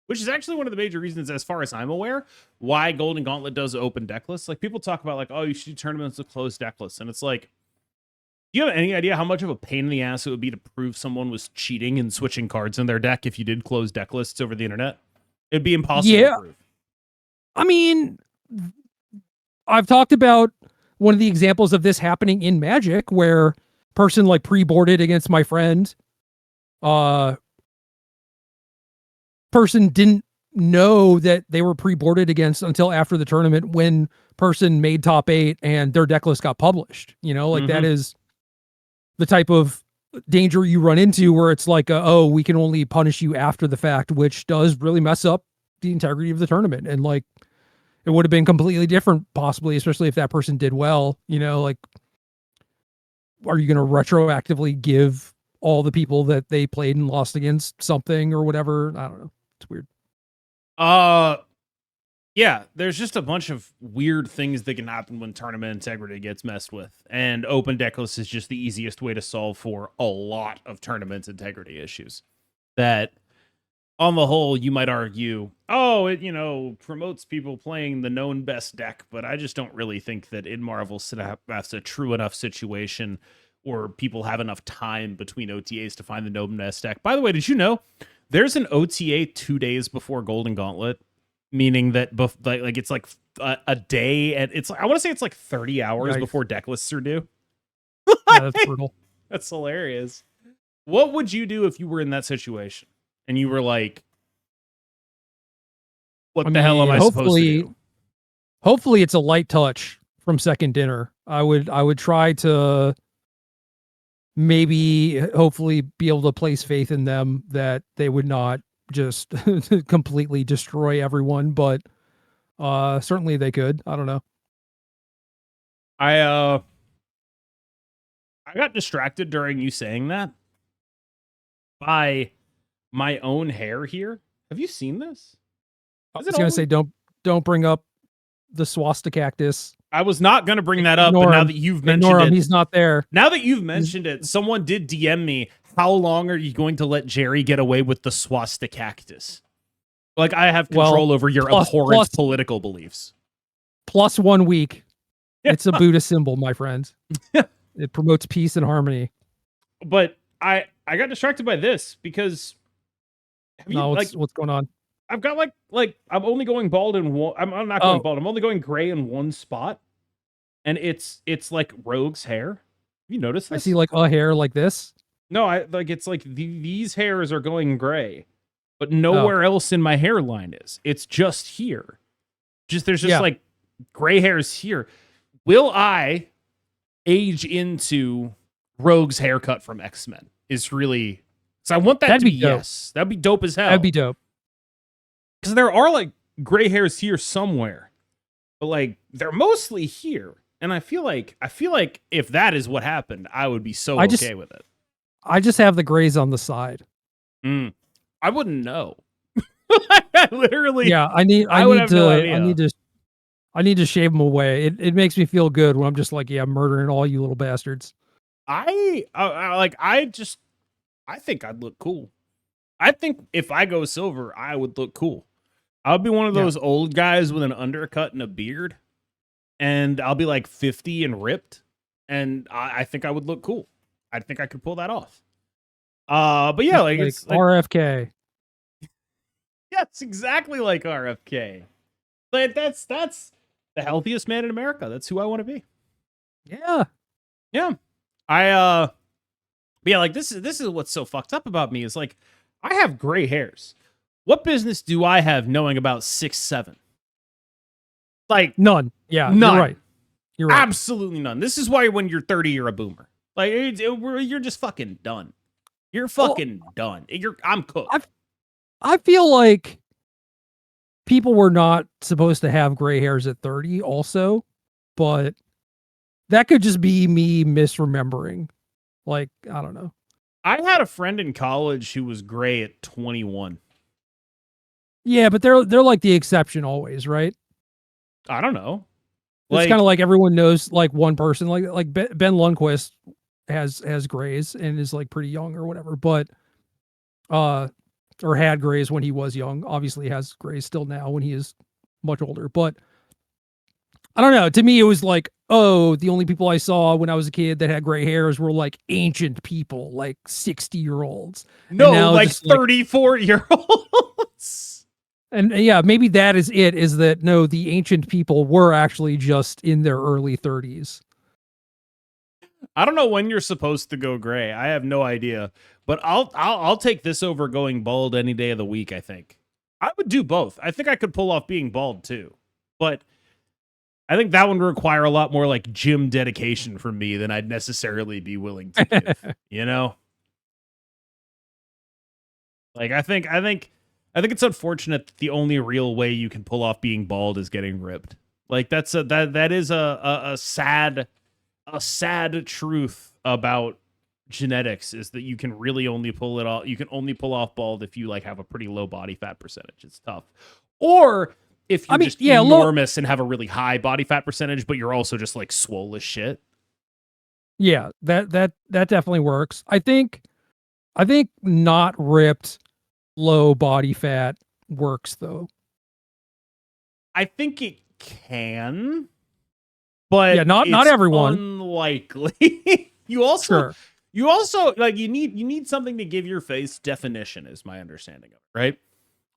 Which is actually one of the major reasons, as far as I'm aware, why Golden Gauntlet does open deck lists. Like, people talk about, like, oh, you should do tournaments with closed deck lists. And it's like, do you have any idea how much of a pain in the ass it would be to prove someone was cheating and switching cards in their deck if you did closed deck lists over the internet? It'd be impossible to prove. I mean, I've talked about one of the examples of this happening in Magic where person like pre-boarded against my friend. Person didn't know that they were pre-boarded against until after the tournament when person made top 8 and their deck list got published. You know, like that is the type of danger you run into where it's like, oh, we can only punish you after the fact, which does really mess up the integrity of the tournament. And like, it would have been completely different, possibly, especially if that person did well. You know, like, are you going to retroactively give all the people that they played and lost against something or whatever? I don't know. It's weird. Yeah, there's just a bunch of weird things that can happen when tournament integrity gets messed with. And open deck lists is just the easiest way to solve for a lot of tournament integrity issues. That, on the whole, you might argue, oh, it, you know, promotes people playing the known best deck, but I just don't really think that in Marvel Snap that's a true enough situation or people have enough time between OTAs to find the known best deck. By the way, did you know there's an OTA 2 days before Golden Gauntlet? Meaning that like it's like a day, and it's, I want to say it's like 30 hours before deck lists are due. Yeah, that's brutal. That's hilarious. What would you do if you were in that situation and you were like, what the hell am I supposed to do? Hopefully it's a light touch from Second Dinner. I would try to maybe hopefully be able to place faith in them that they would not just completely destroy everyone, but certainly they could. I don't know. I got distracted during you saying that by my own hair here. Have you seen this? I was gonna say don't bring up the swastika cactus. I was not gonna bring that up, but Ignore now him. that you've Ignore mentioned him. it, He's not there. now that you've mentioned it, someone did DM me. How long are you going to let Gerry get away with the swastika cactus? Like I have control over your abhorrent political beliefs. Plus 1 week. It's a Buddhist symbol, my friend. It promotes peace and harmony. But I got distracted by this because what's going on? I've got like I'm only going bald in one. I'm not going bald. I'm only going gray in one spot, and it's like Rogue's hair. Have you noticed this? I see like a hair like this. No, it's like these hairs are going gray, but nowhere else in my hairline is. It's just here. There's just like gray hairs here. Will I age into Rogue's haircut from X-Men? Is really, so I want that to be yes. That'd be dope as hell. That'd be dope. Because there are like gray hairs here somewhere, but like they're mostly here. And I feel like if that is what happened, I would be so okay with it. I just have the grays on the side. I wouldn't know. Literally. Yeah, I need to shave them away. It makes me feel good when I'm just like, yeah, I'm murdering all you little bastards. I think I'd look cool. I think if I go silver, I would look cool. I'll be one of those old guys with an undercut and a beard, and I'll be like 50 and ripped, and I think I would look cool. I think I could pull that off. But yeah, like it's like RFK. Yeah, it's exactly like RFK. Like that's the healthiest man in America. That's who I want to be. Yeah. Yeah. Like this is what's so fucked up about me is like I have gray hairs. What business do I have knowing about 6'7"? Like none. Yeah, none. You're right. Absolutely none. This is why when you're 30, you're a boomer. Like you're just fucking done. You're fucking done. I'm cooked. I feel like people were not supposed to have gray hairs at 30 also, but that could just be me misremembering. Like, I don't know. I had a friend in college who was gray at 21. Yeah, but they're like the exception always, right? I don't know. It's kind of like everyone knows like one person, like Ben Lundquist has grays and is like pretty young or whatever, but or had grays when he was young. Obviously has grays still now when he is much older, but I don't know. To me, it was like, oh, the only people I saw when I was a kid that had gray hairs were like ancient people, like 60-year-olds. No, like 34-year-olds. And yeah, maybe that is it, is that no, the ancient people were actually just in their early 30s. I don't know when you're supposed to go gray. I have no idea. But I'll take this over going bald any day of the week, I think. I would do both. I think I could pull off being bald too. But I think that one would require a lot more like gym dedication from me than I'd necessarily be willing to give. You know? Like I think it's unfortunate that the only real way you can pull off being bald is getting ripped. Like that is a sad truth about genetics, is that you can really only pull it off. You can only pull off bald if you like have a pretty low body fat percentage. It's tough. Or if you're just enormous and have a really high body fat percentage, but you're also just like swole as shit. Yeah, that definitely works. I think not ripped, low body fat works though. I think it can, but yeah, not everyone. Unlikely. You also like you need something to give your face definition, is my understanding of it, right?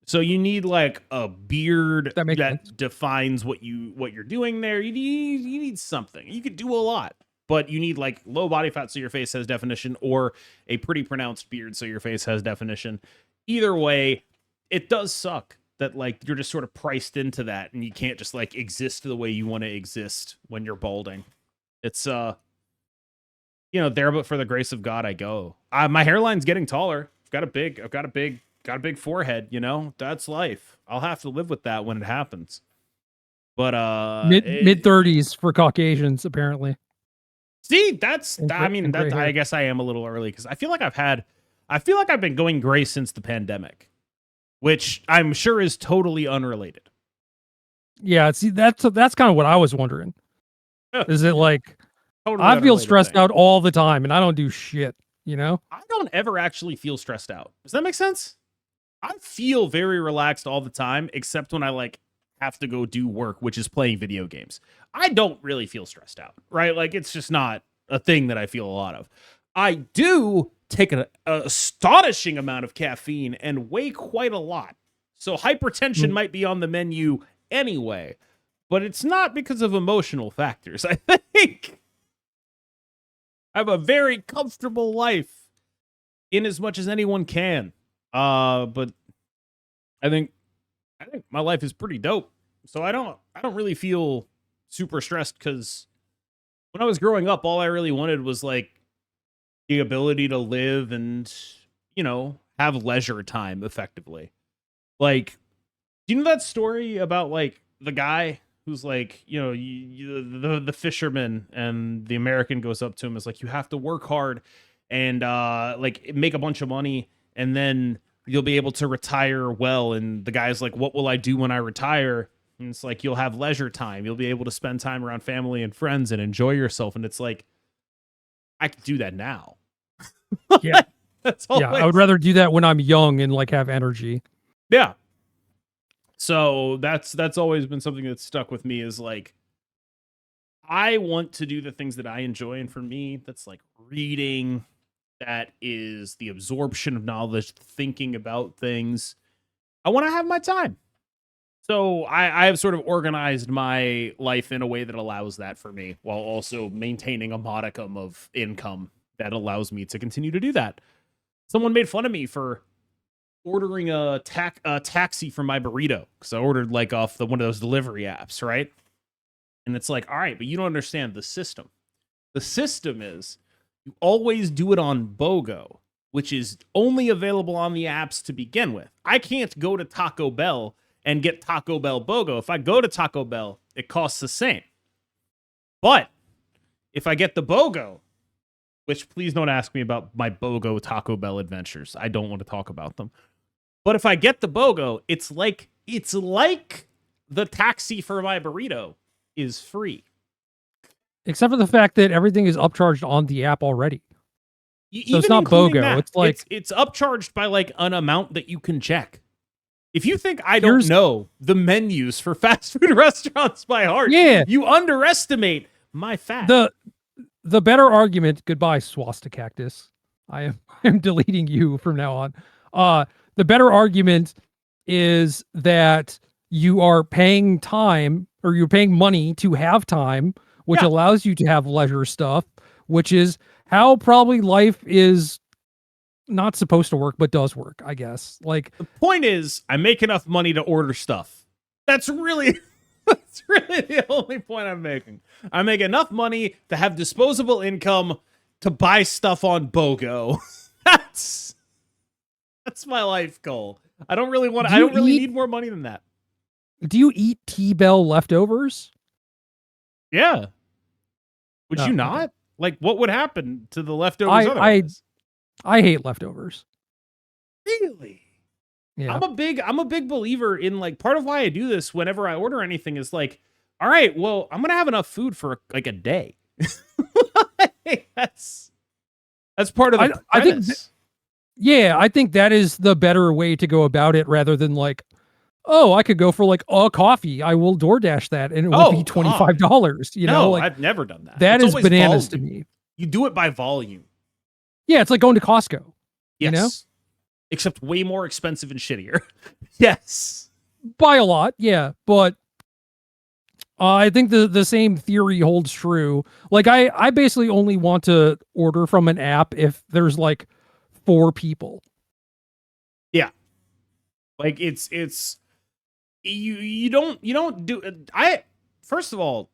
So you need like a beard that defines what you're doing there. You need something. You could do a lot, but you need like low body fat so your face has definition, or a pretty pronounced beard so your face has definition. Either way, it does suck that like you're just sort of priced into that and you can't just like exist the way you want to exist when you're balding. It's there, but for the grace of God, I go. My hairline's getting taller. I've got a big forehead. That's life. I'll have to live with that when it happens. But Mid 30s for Caucasians, apparently. see, I hair. guess I am a little early because I feel like I've been going gray since the pandemic, which I'm sure is totally unrelated. Yeah, see, that's kind of what I was wondering. Is it like Totally I feel unrelated stressed thing. out all the time and I don't do shit, I don't ever actually feel stressed out. Does that make sense? I feel very relaxed all the time, except when I have to go do work, which is playing video games. I don't really feel stressed out, right? Like it's just not a thing that I feel a lot of. I do take an astonishing amount of caffeine and weigh quite a lot. So hypertension might be on the menu anyway, but it's not because of emotional factors. I think I have a very comfortable life in as much as anyone can. But I think my life is pretty dope. So I don't really feel super stressed because when I was growing up, all I really wanted was the ability to live and, have leisure time effectively. Do you know that story about the guy who's the fisherman, and the American goes up to him, is like, you have to work hard and make a bunch of money, and then you'll be able to retire well. And the guy's like, what will I do when I retire? And it's like, you'll have leisure time. You'll be able to spend time around family and friends and enjoy yourself. And it's like, I could do that now. Yeah. That's always... Yeah, I would rather do that when I'm young and have energy. Yeah. So that's always been something that's stuck with me, is I want to do the things that I enjoy. And for me, that's reading. That is the absorption of knowledge, thinking about things. I want to have my time. So I have sort of organized my life in a way that allows that for me, while also maintaining a modicum of income that allows me to continue to do that. Someone made fun of me for ordering a taxi for my burrito, because I ordered off one of those delivery apps, right? And it's like, all right, but you don't understand the system. The system is you always do it on BOGO, which is only available on the apps to begin with. I can't go to Taco Bell and get Taco Bell BOGO. If I go to Taco Bell, it costs the same. But if I get the BOGO, which please don't ask me about my BOGO Taco Bell adventures. I don't want to talk about them. But if I get the BOGO, it's like the taxi for my burrito is free. Except for the fact that everything is upcharged on the app already. So it's not BOGO. That, it's upcharged by an amount that you can check. If you think I don't know the menus for fast food restaurants by heart, you underestimate my fat. The better argument, goodbye, swastika cactus. I am deleting you from now on. The better argument is that you are paying time, or you're paying money to have time, which allows you to have leisure stuff, which is how probably life is not supposed to work, but does work, I guess. The point is, I make enough money to order stuff. That's really the only point I'm making. I make enough money to have disposable income to buy stuff on BOGO. That's my life goal. I don't really need more money than that. Do you eat T-Bell leftovers? Yeah. Would you not? Okay. What would happen to the leftovers otherwise? I hate leftovers. Really? Yeah. I'm a big believer in part of why I do this whenever I order anything is all right, well, I'm going to have enough food for a day. That's part of the premise. I think that is the better way to go about it, rather than oh, I could go for a coffee. I will DoorDash that and it would be $25. No, I've never done that. That is bananas to me. You do it by volume. Yeah, it's like going to Costco. Yes. Except way more expensive and shittier. Yes. By a lot, yeah. But I think the same theory holds true. I basically only want to order from an app if there's 4 people. Yeah. It's you don't do first of all,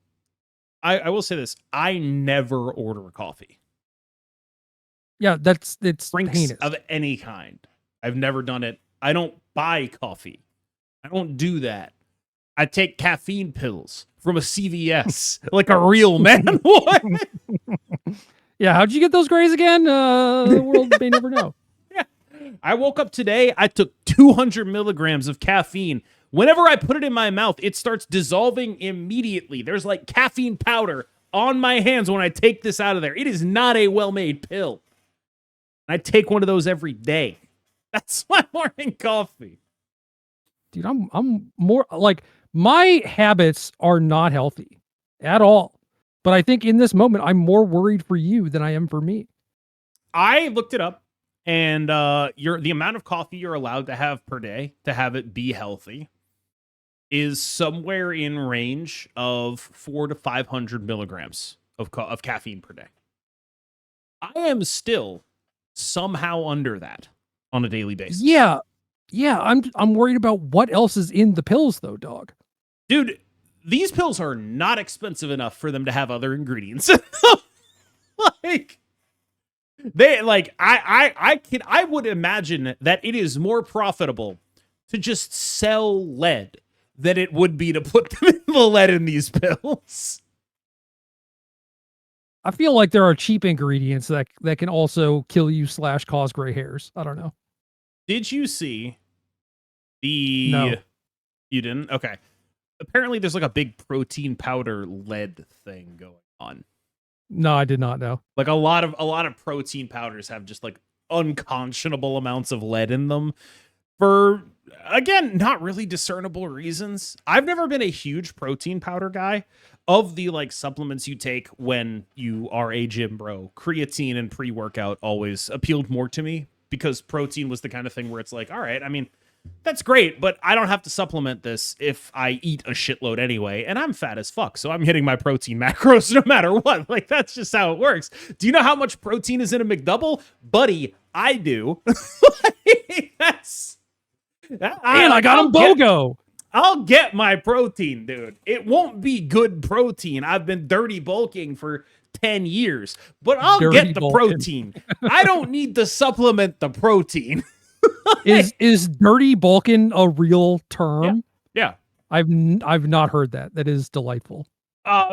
I will say this, I never order a coffee. Yeah, it's Drinks heinous. of any kind. I've never done it. I don't buy coffee. I don't do that. I take caffeine pills from a CVS like a real man would. Yeah, how'd you get those grades again? The world may never know. Yeah. I woke up today, I took 200 milligrams of caffeine. Whenever I put it in my mouth, it starts dissolving immediately. There's like caffeine powder on my hands when I take this out of there. It is not a well-made pill. I take one of those every day. That's my morning coffee. Dude, I'm more like, my habits are not healthy at all. But I think in this moment, I'm more worried for you than I am for me. I looked it up, and the amount of coffee you're allowed to have per day to have it be healthy is somewhere in range of 400 to 500 milligrams of caffeine per day. I am still somehow under that on a daily basis. Yeah. I'm worried about what else is in the pills, though, dog. Dude, these pills are not expensive enough for them to have other ingredients. Like, they like I would imagine that it is more profitable to just sell lead than it would be to put the lead in these pills. I feel like there are cheap ingredients that can also kill you / cause gray hairs. I don't know. Did you see the... No. You didn't? Okay. Apparently there's like a big protein powder lead thing going on. No, I did not know. Like a lot of protein powders have just like unconscionable amounts of lead in them for, again, not really discernible reasons. I've never been a huge protein powder guy. Of the like supplements you take when you are a gym bro, creatine and pre-workout always appealed more to me, because protein was the kind of thing where it's like, all right, I mean, that's great, but I don't have to supplement this if I eat a shitload anyway, and I'm fat as fuck, so I'm hitting my protein macros no matter what. Like, that's just how it works. Do you know how much protein is in a McDouble? Buddy, I do. That's... And I got him BOGO. I'll get my protein, dude. It won't be good protein. I've been dirty bulking for 10 years, but I'll get the protein. I don't need to supplement the protein. Is dirty bulking a real term? Yeah. I've not heard that. That is delightful.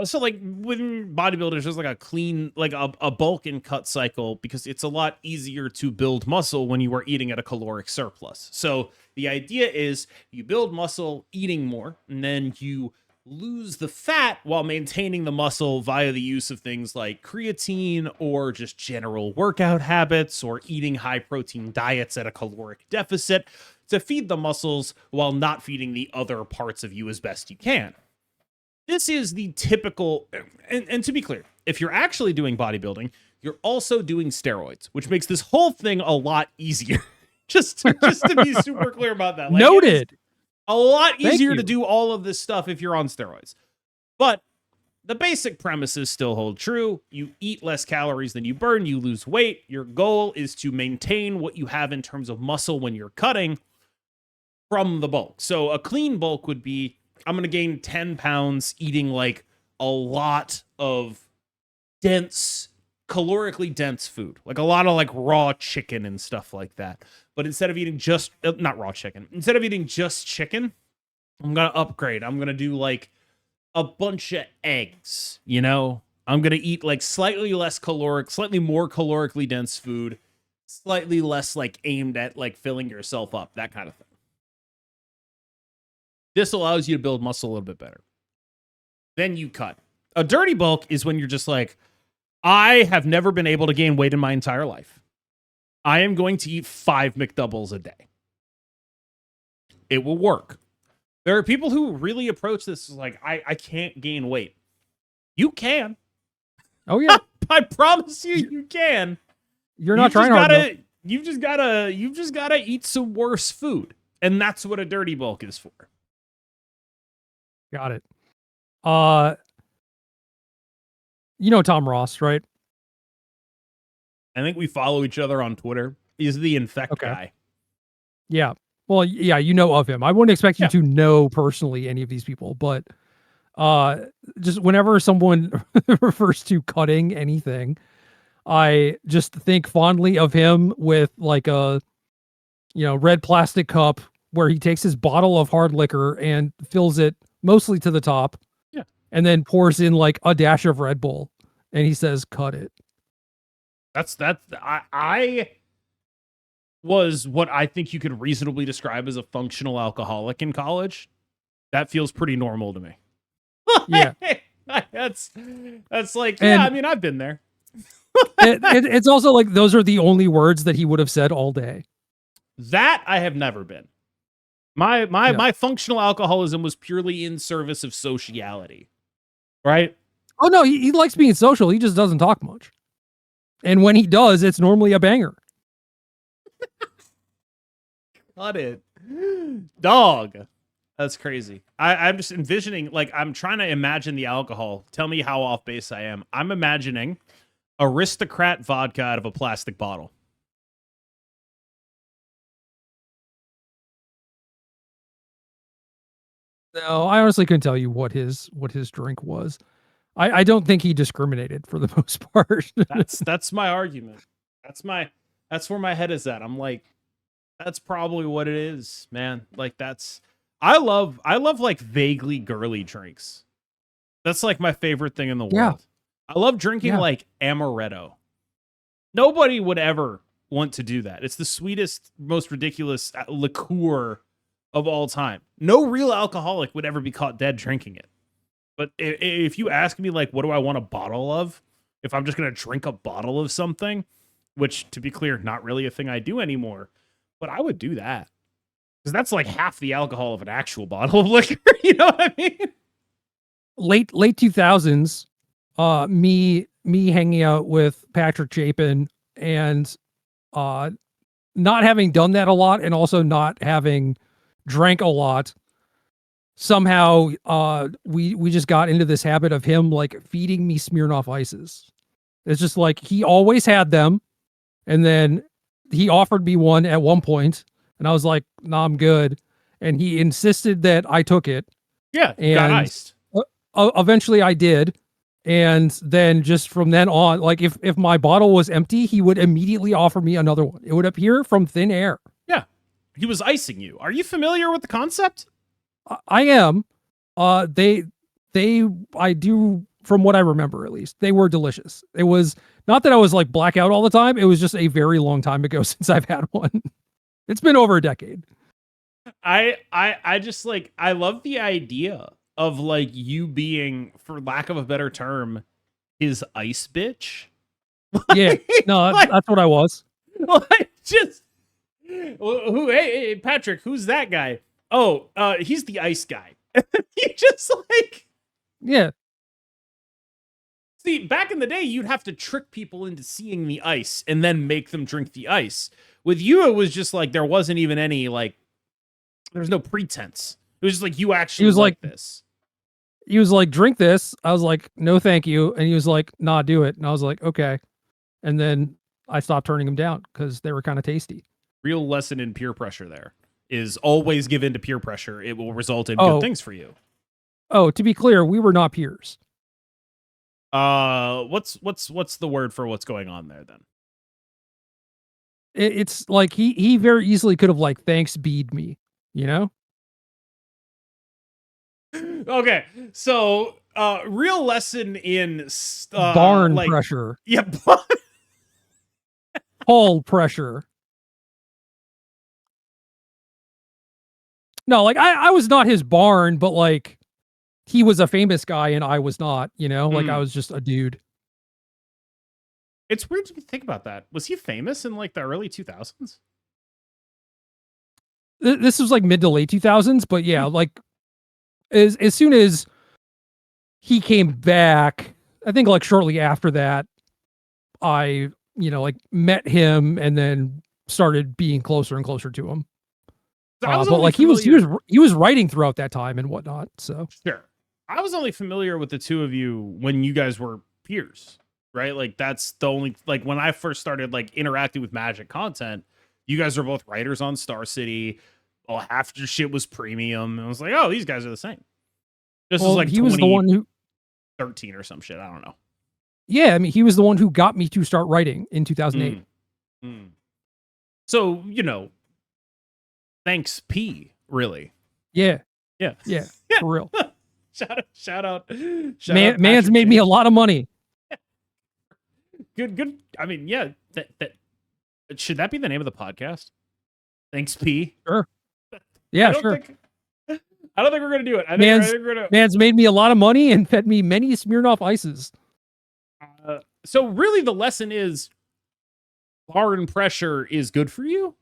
So like when bodybuilders, there's like a clean, like a bulk and cut cycle, because it's a lot easier to build muscle when you are eating at a caloric surplus. So the idea is you build muscle eating more, and then you lose the fat while maintaining the muscle via the use of things like creatine or just general workout habits or eating high protein diets at a caloric deficit to feed the muscles while not feeding the other parts of you as best you can. This is the typical, and to be clear, if you're actually doing bodybuilding, you're also doing steroids, which makes this whole thing a lot easier. just to be super clear about that. Like, noted. A lot easier to do all of this stuff if you're on steroids. But the basic premises still hold true. You eat less calories than you burn, you lose weight. Your goal is to maintain what you have in terms of muscle when you're cutting from the bulk. So a clean bulk would be, I'm going to gain 10 pounds eating like a lot of dense, calorically dense food, like a lot of like raw chicken and stuff like that. But instead of eating just, not raw chicken, instead of eating just chicken, I'm going to upgrade. I'm going to do like a bunch of eggs, you know? I'm going to eat like slightly less caloric, slightly more calorically dense food, slightly less like aimed at like filling yourself up, that kind of thing. This allows you to build muscle a little bit better. Then you cut. A dirty bulk is when you're just like, I have never been able to gain weight in my entire life. I am going to eat 5 McDoubles a day. It will work. There are people who really approach this like, I can't gain weight. You can. Oh yeah. I promise you can. You're not trying hard enough. You've just gotta eat some worse food. And that's what a dirty bulk is for. Got it. You know Tom Ross, right? I think we follow each other on Twitter. He's the Infect guy. Yeah. Well, yeah, you know of him. I wouldn't expect you to know personally any of these people, but just whenever someone refers to cutting anything, I just think fondly of him with like a, red plastic cup where he takes his bottle of hard liquor and fills it mostly to the top. Yeah. And then pours in like a dash of Red Bull and he says, "Cut it." I was what I think you could reasonably describe as a functional alcoholic in college. That feels pretty normal to me. Yeah. that's like, And yeah, I mean, I've been there. it's also like those are the only words that he would have said all day. That I have never been. My functional alcoholism was purely in service of sociality. Right? Oh no, he likes being social. He just doesn't talk much. And when he does, it's normally a banger. Cut it. Dog. That's crazy. I'm just envisioning, like, I'm trying to imagine the alcohol. Tell me how off base I am. I'm imagining Aristocrat vodka out of a plastic bottle. No, I honestly couldn't tell you what his drink was. I don't think he discriminated for the most part. That's my argument. That's where my head is at. I'm like, that's probably what it is, man. Like I love like vaguely girly drinks. That's like my favorite thing in the world. Yeah. I love drinking like amaretto. Nobody would ever want to do that. It's the sweetest, most ridiculous liqueur of all time. No real alcoholic would ever be caught dead drinking it. But if you ask me, like, what do I want a bottle of? If I'm just going to drink a bottle of something, which, to be clear, not really a thing I do anymore, but I would do that. Because that's like half the alcohol of an actual bottle of liquor. You know what I mean? Late 2000s, me hanging out with Patrick Chapin and not having done that a lot and also not having drank a lot. Somehow we just got into this habit of him like feeding me Smirnoff Ices. It's just like he always had them, and then he offered me one at one point, and I was like, "Nah, I'm good." And he insisted that I took it. Yeah, and got iced. Eventually I did. And then just from then on, like if my bottle was empty, he would immediately offer me another one. It would appear from thin air. Yeah, he was icing you. Are you familiar with the concept? I am. I do, from what I remember at least, they were delicious. It was not that I was like blackout all the time. It was just a very long time ago since I've had one. It's been over a decade. I just like, I love the idea of like you being, for lack of a better term, his ice bitch. Yeah, no, that's what I was. Like, just who? Hey, Patrick, who's that guy? Oh, he's the ice guy. He just like, yeah. See, back in the day, you'd have to trick people into seeing the ice and then make them drink the ice. With you, it was just like there wasn't even any like, there's no pretense. It was just like you actually was like this. He was like, "Drink this." I was like, "No, thank you." And he was like, "Nah, do it." And I was like, "Okay." And then I stopped turning them down because they were kind of tasty. Real lesson in peer pressure there is always give in to peer pressure. It will result in good things for you. Oh, to be clear, we were not peers. What's the word for what's going on there then? It's like he very easily could have like thanks bead me, you know? Okay, so real lesson in barn pressure. Yeah, Hall pressure. No, like I was not his barn, but like he was a famous guy and I was not, you know? Like I was just a dude. It's weird to think about that. Was he famous in like the early 2000s? This was like mid to late 2000s, but yeah, like as soon as he came back, I think like shortly after that, I, like met him and then started being closer and closer to him. But like he was writing throughout that time and whatnot. So sure, I was only familiar with the two of you when you guys were peers, right? Like that's the only, like when I first started like interacting with Magic content, you guys are both writers on Star City. Well, half your shit was premium. And I was like, oh, these guys are the same. This was like he was the one who 13 or some shit. I don't know. Yeah, I mean, he was the one who got me to start writing in 2008. So, thanks P, really. Yeah. Yeah. Yeah, for real. Shout out. Man's made me a lot of money. Good. I mean, yeah, that should that be the name of the podcast? Thanks P. Sure. Yeah, sure. I don't think we're gonna do it. I think we're gonna. Man's made me a lot of money and fed me many Smirnoff Ices. So really, the lesson is, bar and pressure is good for you.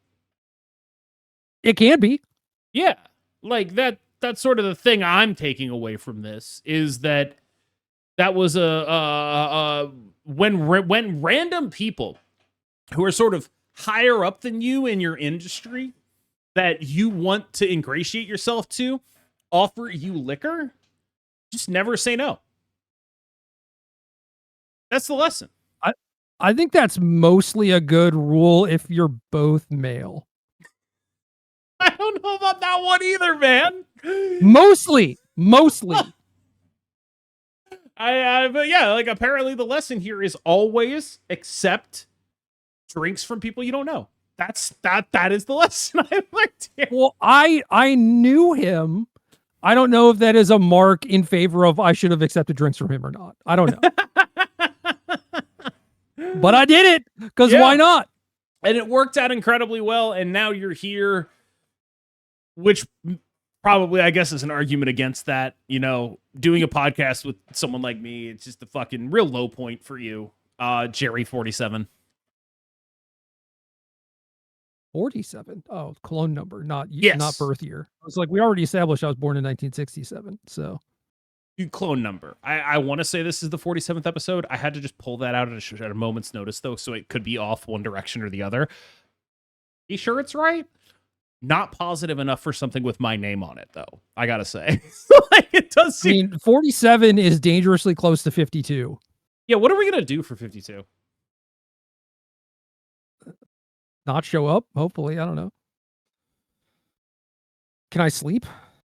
It can be. Yeah, like that. That's sort of the thing I'm taking away from this is that was when random people who are sort of higher up than you in your industry that you want to ingratiate yourself to offer you liquor, just never say no. That's the lesson. I think that's mostly a good rule if you're both male. I don't know about that one either, man. Mostly. But yeah, like apparently the lesson here is always accept drinks from people you don't know. That is the lesson I learned here. Well, I knew him. I don't know if that is a mark in favor of I should have accepted drinks from him or not. I don't know. But I did it because why not? And it worked out incredibly well. And now you're here, which probably, I guess, is an argument against that. Doing a podcast with someone like me, it's just a fucking real low point for you, Gerry 47. 47. Oh, clone number, not birth year. I was like, we already established I was born in 1967. So you clone number. I want to say this is the 47th episode. I had to just pull that out at a moment's notice, though, so it could be off one direction or the other. You sure it's right? Not positive enough for something with my name on it, though. I gotta say, like it does seem. I mean, 47 is dangerously close to 52. Yeah, what are we gonna do for 52? Not show up, hopefully. I don't know. Can I sleep?